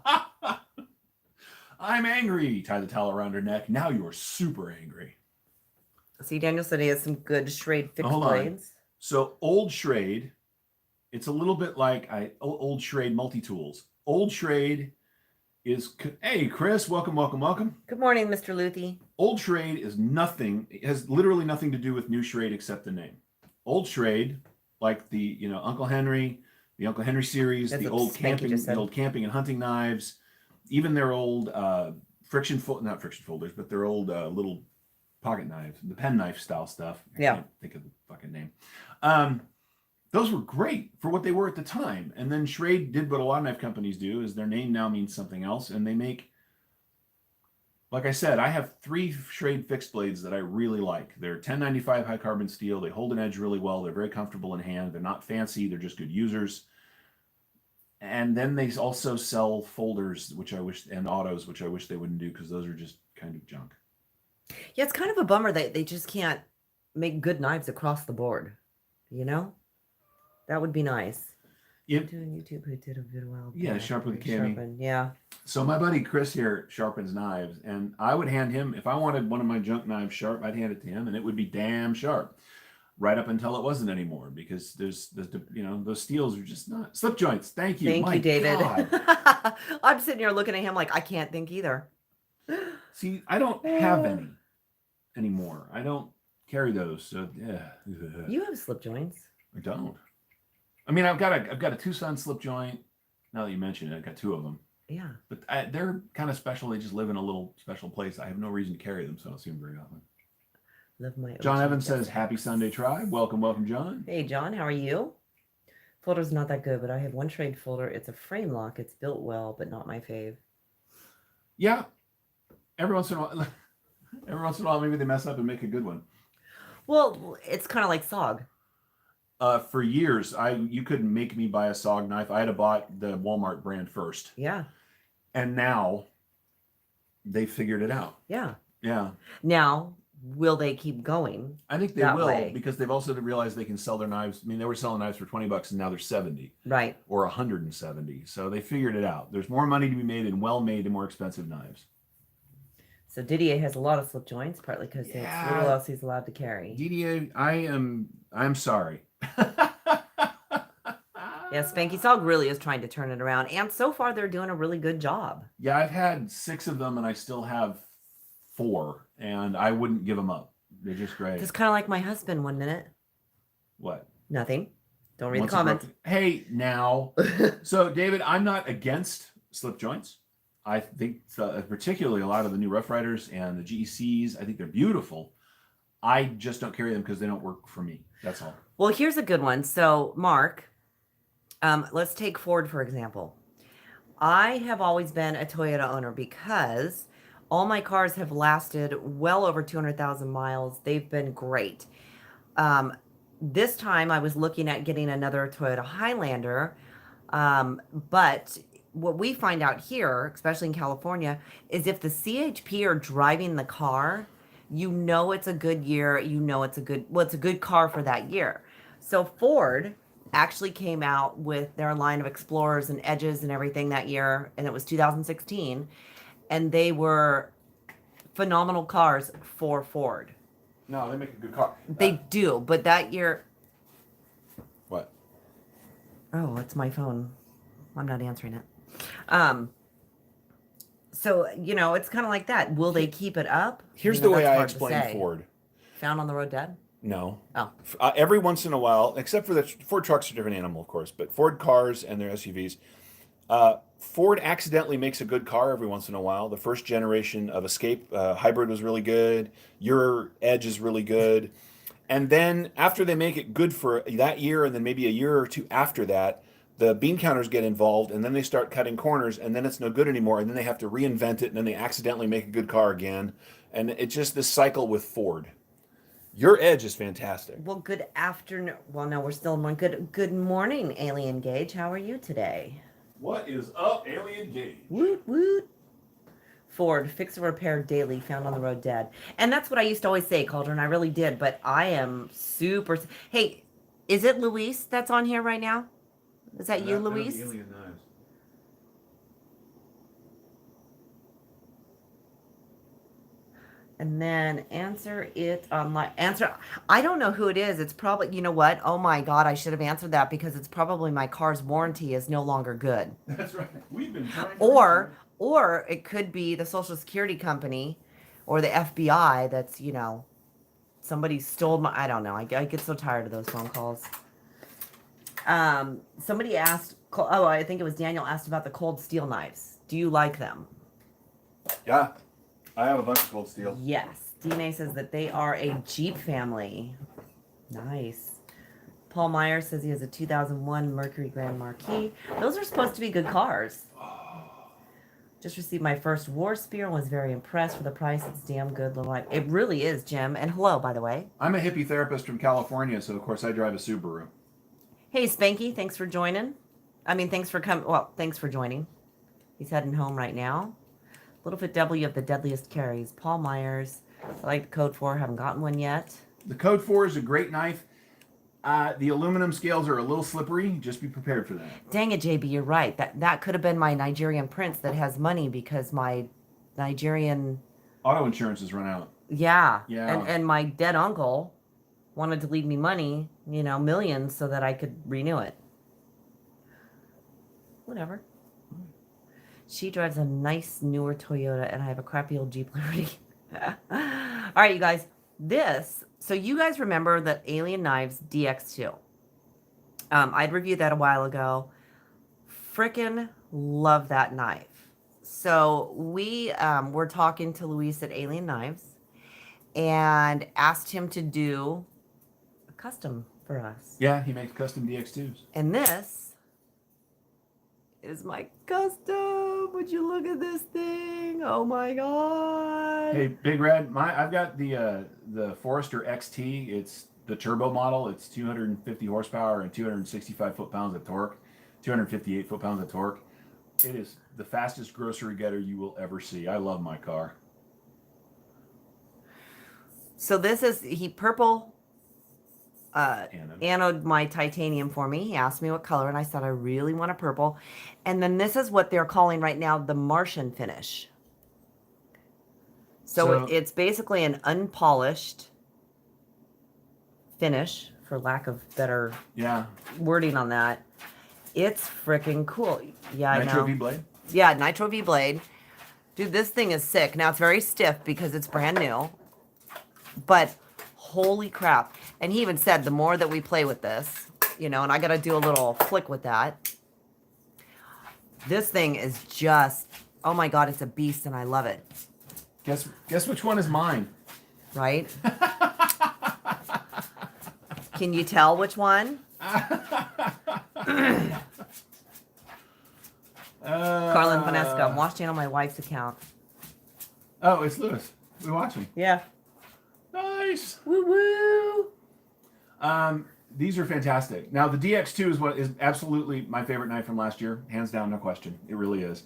I'm angry. Tie the towel around her neck. Now you're super angry. See, Daniel said he has some good Schrade fixed Hold blades. On. So old Schrade, it's a little bit like old Schrade multi-tools. Old Schrade is, hey, Chris, welcome. Good morning, Mr. Luthi. Old Schrade is nothing, it has literally nothing to do with new Schrade except the name. Old Schrade, like the, Uncle Henry, the Uncle Henry series, That's the what old Spanky camping and hunting knives, even their old not friction folders, but their old little pocket knives, the penknife style stuff. I can't think of the fucking name. Those were great for what they were at the time. And then Schrade did what a lot of knife companies do, is their name now means something else, and they make, like I said, I have 3 Schrade fixed blades that I really like. They're 1095 high carbon steel. They hold an edge really well. They're very comfortable in hand. They're not fancy. They're just good users. And then they also sell folders, and autos, which I wish they wouldn't do because those are just kind of junk. Yeah, it's kind of a bummer that they just can't make good knives across the board. That would be nice. Yep. Doing YouTube, who did a video while. Yeah, Sharpen the Cammy. Yeah. So my buddy Chris here sharpens knives, and I would hand him, if I wanted one of my junk knives sharp, I'd hand it to him, and it would be damn sharp, right up until it wasn't anymore, because there's those steels are just not slip joints. Thank you, Thank you, David. God. I'm sitting here looking at him like I can't think either. See, I don't have any anymore. I don't carry those, so yeah. You have slip joints. I don't. I mean, I've got a Tucson slip joint. Now that you mention it, I've got 2 of them. Yeah. But they're kind of special. They just live in a little special place. I have no reason to carry them, so I don't see them very often. Love my John OG Evans says, Dust happy X. Sunday, tribe. Welcome, welcome, John. Hey, John, how are you? Folder's not that good, but I have one trade folder. It's a frame lock. It's built well, but not my fave. Yeah. Every once in a while, maybe they mess up and make a good one. Well, it's kind of like SOG. For years, you couldn't make me buy a SOG knife. I had to buy the Walmart brand first. Yeah. And now they figured it out. Yeah. Yeah. Now, will they keep going? I think they that will way? because they've also realized they can sell their knives. I mean, they were selling knives for $20 and now they're 70 Right. or 170. So they figured it out. There's more money to be made in well-made and more expensive knives. So Didier has a lot of slip joints, partly because it's little else he's allowed to carry. Didier, I'm sorry. Yeah, Spanky Sog really is trying to turn it around, and so far they're doing a really good job. Yeah, I've had 6 of them and I still have 4, and I wouldn't give them up. They're just great. Just kind of like my husband 1 minute. What? Nothing. Don't read Once the comments. Hey, now. So, David, I'm not against slip joints. I think particularly a lot of the new Rough Riders and the GECs, I think they're beautiful. I just don't carry them because they don't work for me. That's all. Well, here's a good one. So, Mark, let's take Ford, for example. I have always been a Toyota owner because all my cars have lasted well over 200,000 miles. They've been great. This time I was looking at getting another Toyota Highlander, but what we find out here, especially in California, is if the CHP are driving the car, you know it's a good year, you know it's a good car for that year. So Ford actually came out with their line of Explorers and Edges and everything that year, and it was 2016, and they were phenomenal cars for Ford. No, they make a good car. They do, but that year... What? Oh, it's my phone. I'm not answering it. So, it's kind of like that. Will they keep it up? Here's the way that's I hard to explain say. Ford. Found on the road dead? No. Oh. Every once in a while, except for the Ford trucks are a different animal, of course, but Ford cars and their SUVs, Ford accidentally makes a good car every once in a while. The first generation of Escape hybrid was really good. Your Edge is really good. And then after they make it good for that year and then maybe a year or two after that, the bean counters get involved and then they start cutting corners and then it's no good anymore and then they have to reinvent it and then they accidentally make a good car again. And it's just this cycle with Ford. Your Edge is fantastic. Well, good afternoon. Well, no, we're still in one. Good morning, Alien Gage. How are you today? What is up, Alien Gage? Woot, woot. Ford, fix and repair daily, found on the road dead. And that's what I used to always say, Cauldron. I really did, but I am super... Hey, is it Luis that's on here right now? Is that you, Luis? Alien Knives. And then answer it online. I don't know who it is. It's probably, you know what? Oh my God, I should have answered that because it's probably my car's warranty is no longer good. That's right. We've been trying to Or it could be the Social Security company or the FBI that's, somebody stole my, I don't know. I get so tired of those phone calls. Somebody asked, I think it was Daniel asked about the cold steel knives. Do you like them? Yeah. I have a bunch of Cold Steel. Yes. DNA says that they are a Jeep family. Nice. Paul Myers says he has a 2001 Mercury Grand Marquis. Those are supposed to be good cars. Just received my first War Spear and was very impressed with the price. It's damn good. It really is, Jim. And hello, by the way. I'm a hippie therapist from California, so of course I drive a Subaru. Hey, Spanky, thanks for joining. Thanks for coming. Well, thanks for joining. He's heading home right now. Littlefoot W of the deadliest carries. Paul Myers. I like the Code 4. Haven't gotten one yet. The Code 4 is a great knife. The aluminum scales are a little slippery. Just be prepared for that. Dang it, JB, you're right. That could have been my Nigerian prince that has money because my Nigerian... Auto insurance has run out. Yeah. Yeah. And my dead uncle wanted to leave me money, millions, so that I could renew it. Whatever. She drives a nice newer Toyota, and I have a crappy old Jeep Liberty. All right, you guys. So you guys remember the Alien Knives DX2. I'd reviewed that a while ago. Frickin' love that knife. So we were talking to Luis at Alien Knives, and asked him to do a custom for us. Yeah, he makes custom DX2s. And this is my custom. Would you look at this thing? Oh my god. Hey, Big Red, I've got the Forester XT. It's the turbo model. It's 250 horsepower and 265 foot-pounds of torque, 258 foot-pounds of torque. It is the fastest grocery getter you will ever see. I love my car. So this is, he purple anode my titanium for me. He asked me what color, and I said I really want a purple. And then this is what they're calling right now the Martian finish. So it's basically an unpolished finish, for lack of better wording on that. It's freaking cool. Yeah, I know. Nitro V blade? Yeah, Nitro V blade. Dude, this thing is sick. Now, it's very stiff because it's brand new. But holy crap. And he even said the more that we play with this, you know, and I got to do a little flick with that. This thing is just, oh my God, it's a beast and I love it. Guess which one is mine? Right? Can you tell which one? Carlin Vanesca. I'm watching on my wife's account. Oh, it's Lewis. We're watching. Yeah. Nice. Woo woo. These are fantastic. Now the DX2 is what is absolutely my favorite knife from last year, hands down, no question. It really is.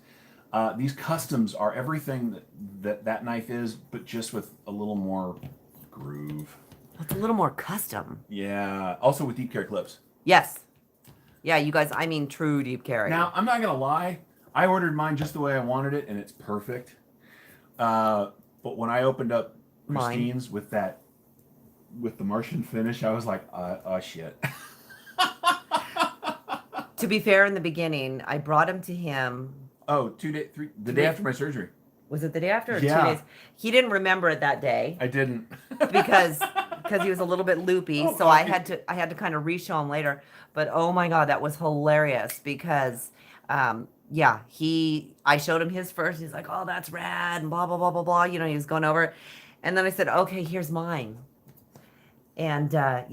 These customs are everything that knife is, but just with a little more groove. It's a little more custom. Yeah. Also with deep carry clips. Yes. Yeah, you guys, I mean true deep carry. Now, I'm not going to lie. I ordered mine just the way I wanted it, and it's perfect. But when I opened up Christine's with the Martian finish, I was like, oh, shit. To be fair, in the beginning, I brought him to him. Oh, the day after my surgery. Was it the day after or Yeah. 2 days? He didn't remember it that day. I didn't. because he was a little bit loopy, so I had to kind of re-show him later. But oh my God, that was hilarious because I showed him his first. He's like, oh, that's rad, and blah blah blah blah blah. You know, he was going over it, and then I said, okay, here's mine. And I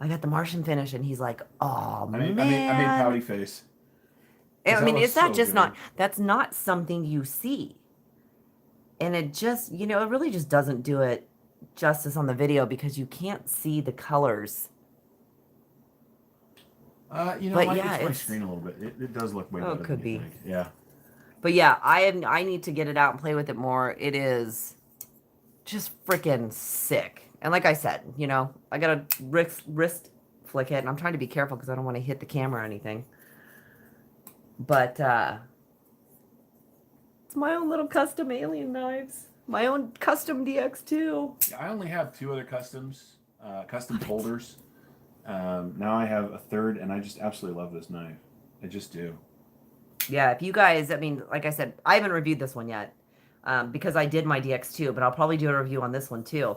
got the Martian finish, and he's like, oh man. I made pouty face. I mean, is that so just good. not? That's not something you see. And it just, it really just doesn't do it justice on the video because you can't see the colors. But yeah, it's my screen a little bit. It does look way better. It could be. Think. Yeah. But yeah, I need to get it out and play with it more. It is just freaking sick. And like I said, I got to wrist flick it, and I'm trying to be careful because I don't want to hit the camera or anything. But it's my own little custom alien knives. My own custom DX2. I only have 2 other customs, custom folders. Now I have a third, and I just absolutely love this knife. I just do. Yeah, if you guys, I mean, like I said, I haven't reviewed this one yet because I did my DX2, but I'll probably do a review on this one too.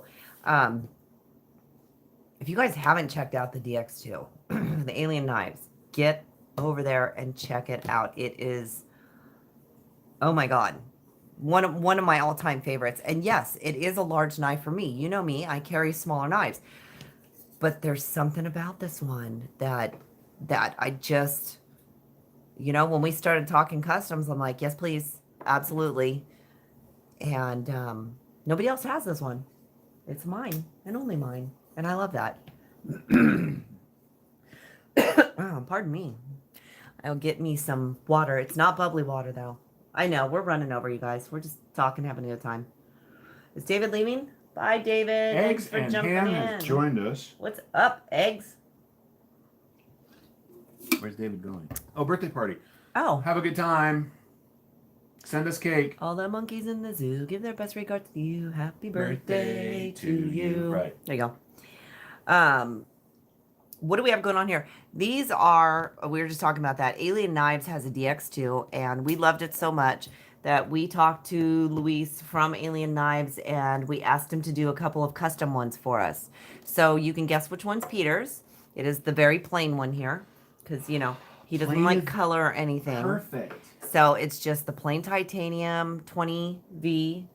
If you guys haven't checked out the DX2, the alien knives, get over there and check it out. It is, oh my God, one of my all-time favorites. And yes, it is a large knife for me. You know me, I carry smaller knives. But there's something about this one that I just, when we started talking customs, I'm like, yes, please, absolutely. And nobody else has this one. It's mine and only mine. And I love that. Oh, pardon me. I'll get me some water. It's not bubbly water, though. I know, we're running over, you guys. We're just talking, having a good time. Is David leaving? Bye, David. Eggs Thanks for and jumping Ham in. have joined us. What's up, Eggs? Where's David going? Oh, birthday party. Oh. Have a good time. Send us cake. All the monkeys in the zoo give their best regards to you. Happy birthday to you. Right. There you go. What do we have going on here? These are, we were just talking about that. Alien Knives has a DX2, and we loved it so much that we talked to Luis from Alien Knives, and we asked him to do a couple of custom ones for us. So you can guess which one's Peter's. It is the very plain one here, because, he doesn't Plain like is color or anything. Perfect. So it's just the plain titanium 20V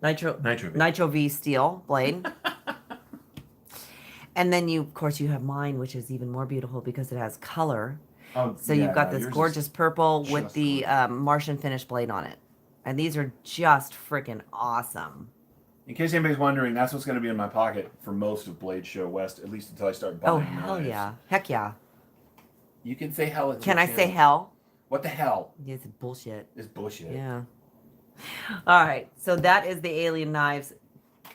Nitro V steel blade. And then of course, you have mine, which is even more beautiful because it has color. Oh, So yeah, you've got no, this yours is gorgeous purple with just the gorgeous. Martian finish blade on it. And these are just freaking awesome. In case anybody's wondering, that's what's going to be in my pocket for most of Blade Show West, at least until I start Oh, buying hell knives. yeah. Heck yeah. You can say hell in Can the I say channel. hell? What the hell? It's bullshit. It's bullshit. Yeah. All right. So that is the Alien Knives.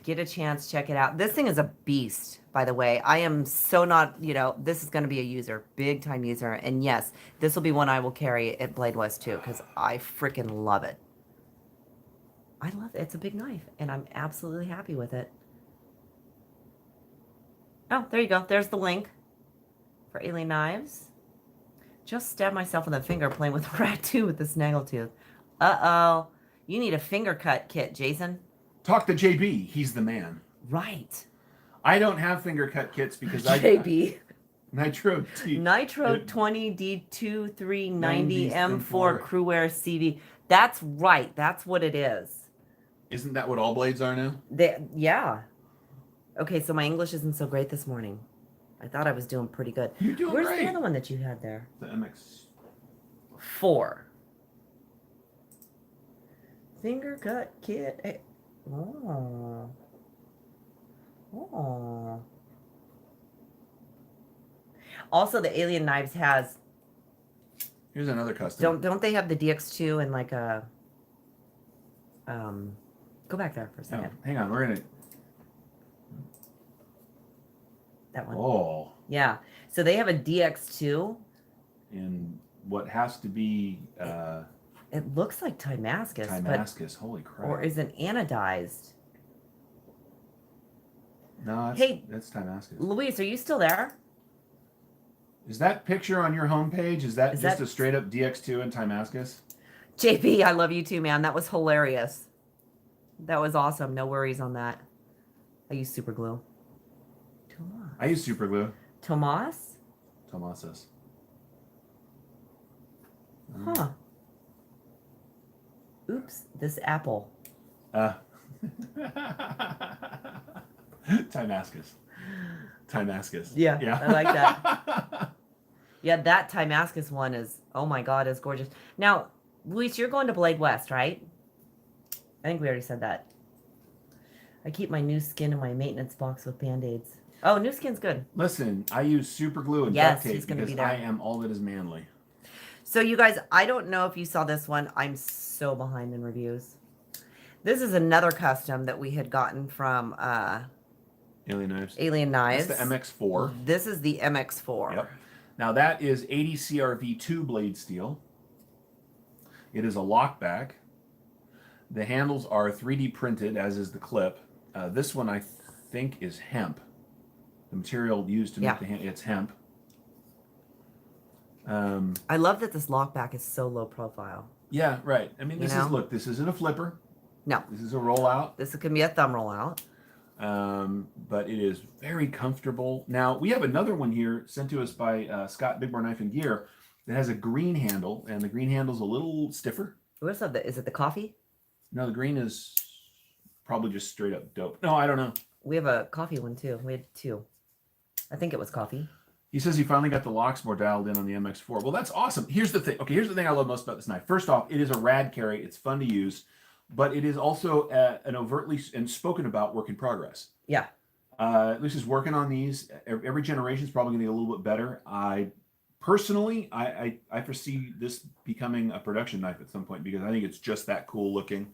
Get a chance, check it out. This thing is a beast, by the way. I am so not, this is going to be a user, big time user. And yes, this will be one I will carry at Blade West too, because I freaking love it. I love it. It's a big knife, and I'm absolutely happy with it. Oh, there you go. There's the link for Alien Knives. Just stabbed myself in the finger playing with a rat too with the snaggletooth. Uh-oh. You need a finger cut kit, Jason. Talk to JB. He's the man. Right. I don't have finger cut kits because JB. Nitro 20D2390 M4 Crewwear CV. That's right. That's what it is. Isn't that what all blades are now? Yeah. Okay, so my English isn't so great this morning. I thought I was doing pretty good. You're doing Where's great. the other one that you had there? The MX4. Finger cut kit. Hey. Oh. Oh. Also, the Alien Knives has. Here's another custom. Don't they have the DX2 and like a. Go back there for a second. Oh, hang on, we're gonna. That one. Oh. Yeah. So they have a DX2. In what has to be. It looks like Timascus. Timascus, holy crap. Or is it anodized? No, that's Timascus. Luis, are you still there? Is that picture on your homepage? Is that just a straight up DX2 and Timascus? JP, I love you too, man. That was hilarious. That was awesome. No worries on that. I use super glue. Tomas. I use super glue. Tomas? Tomas's. Huh. Oops, this apple. Timascus. Timascus. Yeah, Yeah. I like that. Yeah, that Timascus one is, oh my God, is gorgeous. Now, Luis, you're going to Blade West, right? I think we already said that. I keep my new skin in my maintenance box with Band-Aids. Oh, new skin's good. Listen, I use super glue and Yes, duct tape he's gonna because be there. I am all that is manly. So you guys, I don't know if you saw this one. I'm so behind in reviews. This is another custom that we had gotten from Alien Knives. Alien Knives. That's the MX4. This is the MX4. Yep. Now that is 80 CRV2 blade steel. It is a lockback. The handles are 3D printed, as is the clip. This one I think is hemp. The material used to make the it's hemp. I love that this lockback is so low profile. Yeah, right. I mean, this isn't a flipper. No. This is a rollout. This can be a thumb rollout. But it is very comfortable. Now, we have another one here sent to us by Scott Big Bar Knife and Gear that has a green handle, and the green handle's a little stiffer. What's up? Is it the coffee? No, the green is probably just straight up dope. No, I don't know. We have a coffee one too. We had two. I think it was coffee. He says he finally got the locks more dialed in on the MX4. Well, that's awesome. Here's the thing. Okay, here's the thing I love most about this knife. First off, it is a rad carry. It's fun to use, but it is also an overtly and spoken about work in progress. Yeah. Lucy's is working on these. Every generation is probably going to get a little bit better. Personally, I foresee this becoming a production knife at some point because I think it's just that cool looking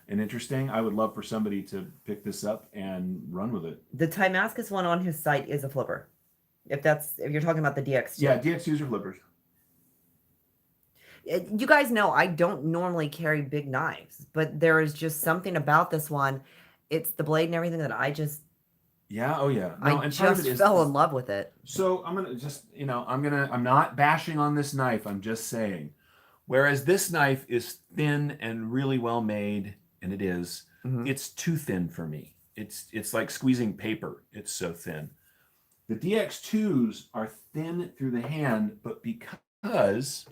and interesting. I would love for somebody to pick this up and run with it. The Timascus one on his site is a flipper. If you're talking about the DX2. Yeah, DX2s are flippers. You guys know I don't normally carry big knives, but there is just something about this one. It's the blade and everything that I just. Yeah. Oh yeah. No, I just fell in love with it. So I'm gonna just, I'm not bashing on this knife. I'm just saying, whereas this knife is thin and really well made, and it is, it's too thin for me. It's like squeezing paper. It's so thin. The DX2s are thin through the hand, but because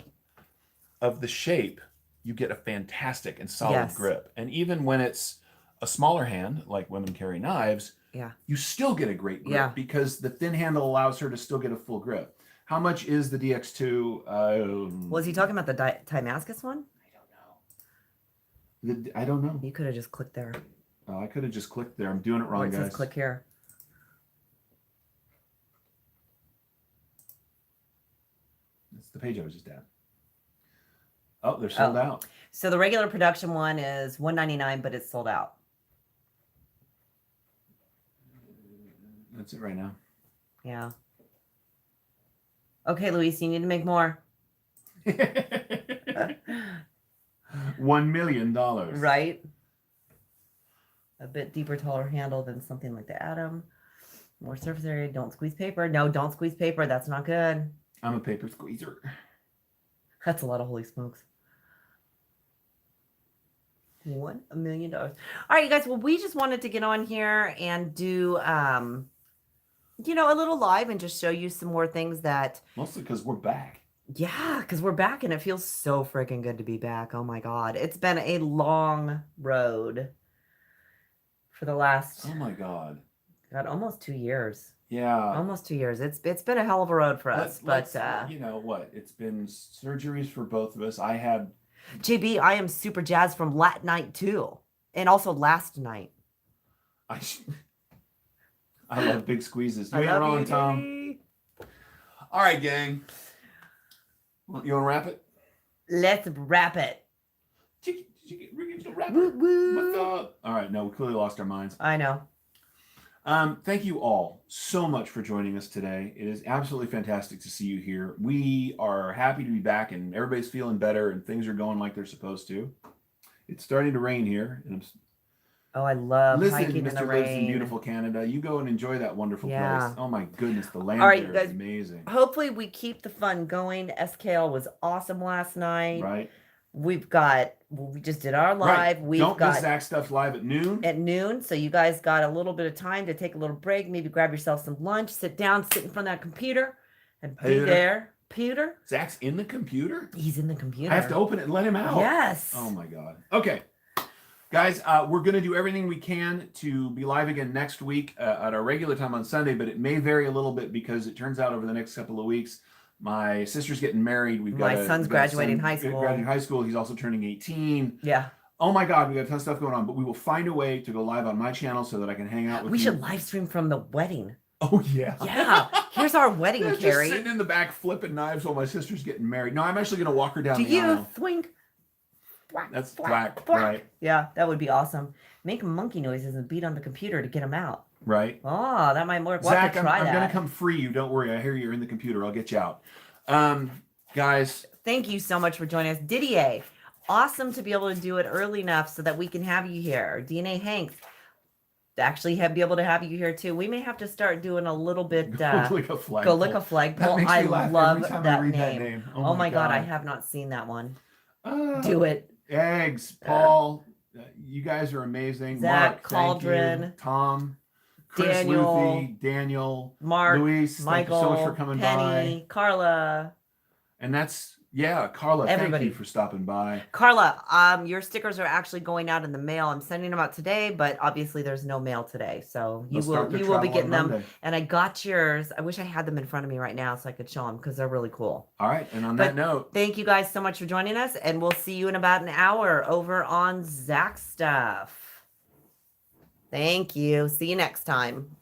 of the shape, you get a fantastic and solid grip. And even when it's a smaller hand, like women carry knives, Yeah. you still get a great grip Yeah. because the thin handle allows her to still get a full grip. How much is the DX2? Was he talking about the Timascus one? I don't know. You could have just clicked there. Oh, I could have just clicked there. I'm doing it wrong, Or it guys. says click here. It's the page I was just at. Oh, they're sold out. So the regular production one is $199, but it's sold out. That's it right now. Yeah. Okay, Luis, you need to make more. $1 million. Right? A bit deeper, taller handle than something like the Atom. More surface area. Don't squeeze paper. No, don't squeeze paper. That's not good. I'm a paper squeezer. That's a lot of holy smokes. $1 million. All right, you guys. Well, we just wanted to get on here and do, you know, a little live and just show you some more things that. Mostly because we're back. Yeah, because we're back and it feels so freaking good to be back. Oh my God. It's been a long road for the last. Oh my God. God, almost 2 years. Yeah. Almost 2 years. It's been a hell of a road for us. But you know what? It's been surgeries for both of us. I had JB, I am super jazzed from Lat night too. And also last night. I love big squeezes. You I ain't love wrong, you, Tom. JB. All right, gang. You want to wrap it? Let's wrap it. Wrap Woo, it. woo. What's up? All right, no, we clearly lost our minds. I know. Thank you all so much for joining us today. It is absolutely fantastic to see you here. We are happy to be back and everybody's feeling better and things are going like they're supposed to. It's starting to rain here. And Oh, I love listen, hiking in Mr. the lives in rain. beautiful Canada. You go and enjoy that wonderful Yeah. place. Oh my goodness, the land All right, there you guys. is amazing. Hopefully we keep the fun going. SKL was awesome last night. Right? We just did our live. Right. We've Don't miss got Zach Stuff's live at noon. at noon. So you guys got a little bit of time to take a little break, maybe grab yourself some lunch, sit down, sit in front of that computer and be Peter. there. Peter? Zach's in the computer? He's in the computer. I have to open it and let him out. Yes. Oh my God. Okay. Guys, we're going to do everything we can to be live again next week at our regular time on Sunday, but it may vary a little bit because it turns out over the next couple of weeks, my sister's getting married. My son's graduating high school. Graduating high school. He's also turning 18. Yeah. Oh my God, we got a ton of stuff going on, but we will find a way to go live on my channel so that I can hang out with We you. should live stream from the wedding. Oh yeah. Yeah. Here's our wedding, Just Carrie. sitting in the back flipping knives while my sister's getting married. No, I'm actually going to walk her down Do the you aisle. thwink? That's thwack, right? Yeah, that would be awesome. Make monkey noises and beat on the computer to get them out. Right. Oh, that might work. We'll Zach, have to try I'm that. going to come free you. Don't worry. I hear you're in the computer. I'll get you out. Guys. Thank you so much for joining us. Didier, awesome to be able to do it early enough so that we can have you here. DNA Hanks, actually be able to have you here too. We may have to start doing a little bit. Go lick a flag. Go lick a flagpole. That makes me I laugh love every time that I read name. that name. Oh my God, I have not seen that one. Do it. Eggs, Paul. You guys are amazing. Zach, Mark, thank Cauldron, you. Tom, Chris, Daniel, Luthi, Daniel, Mark, Luis, Michael, thank you so much for coming Penny, by. Carla. And that's, yeah, Carla, Everybody. thank you for stopping by. Carla, your stickers are actually going out in the mail. I'm sending them out today, but obviously there's no mail today. So you will be getting them. And I got yours. I wish I had them in front of me right now so I could show them because they're really cool. All right. And on that note, thank you guys so much for joining us. And we'll see you in about an hour over on Zach Stuff. Thank you. See you next time.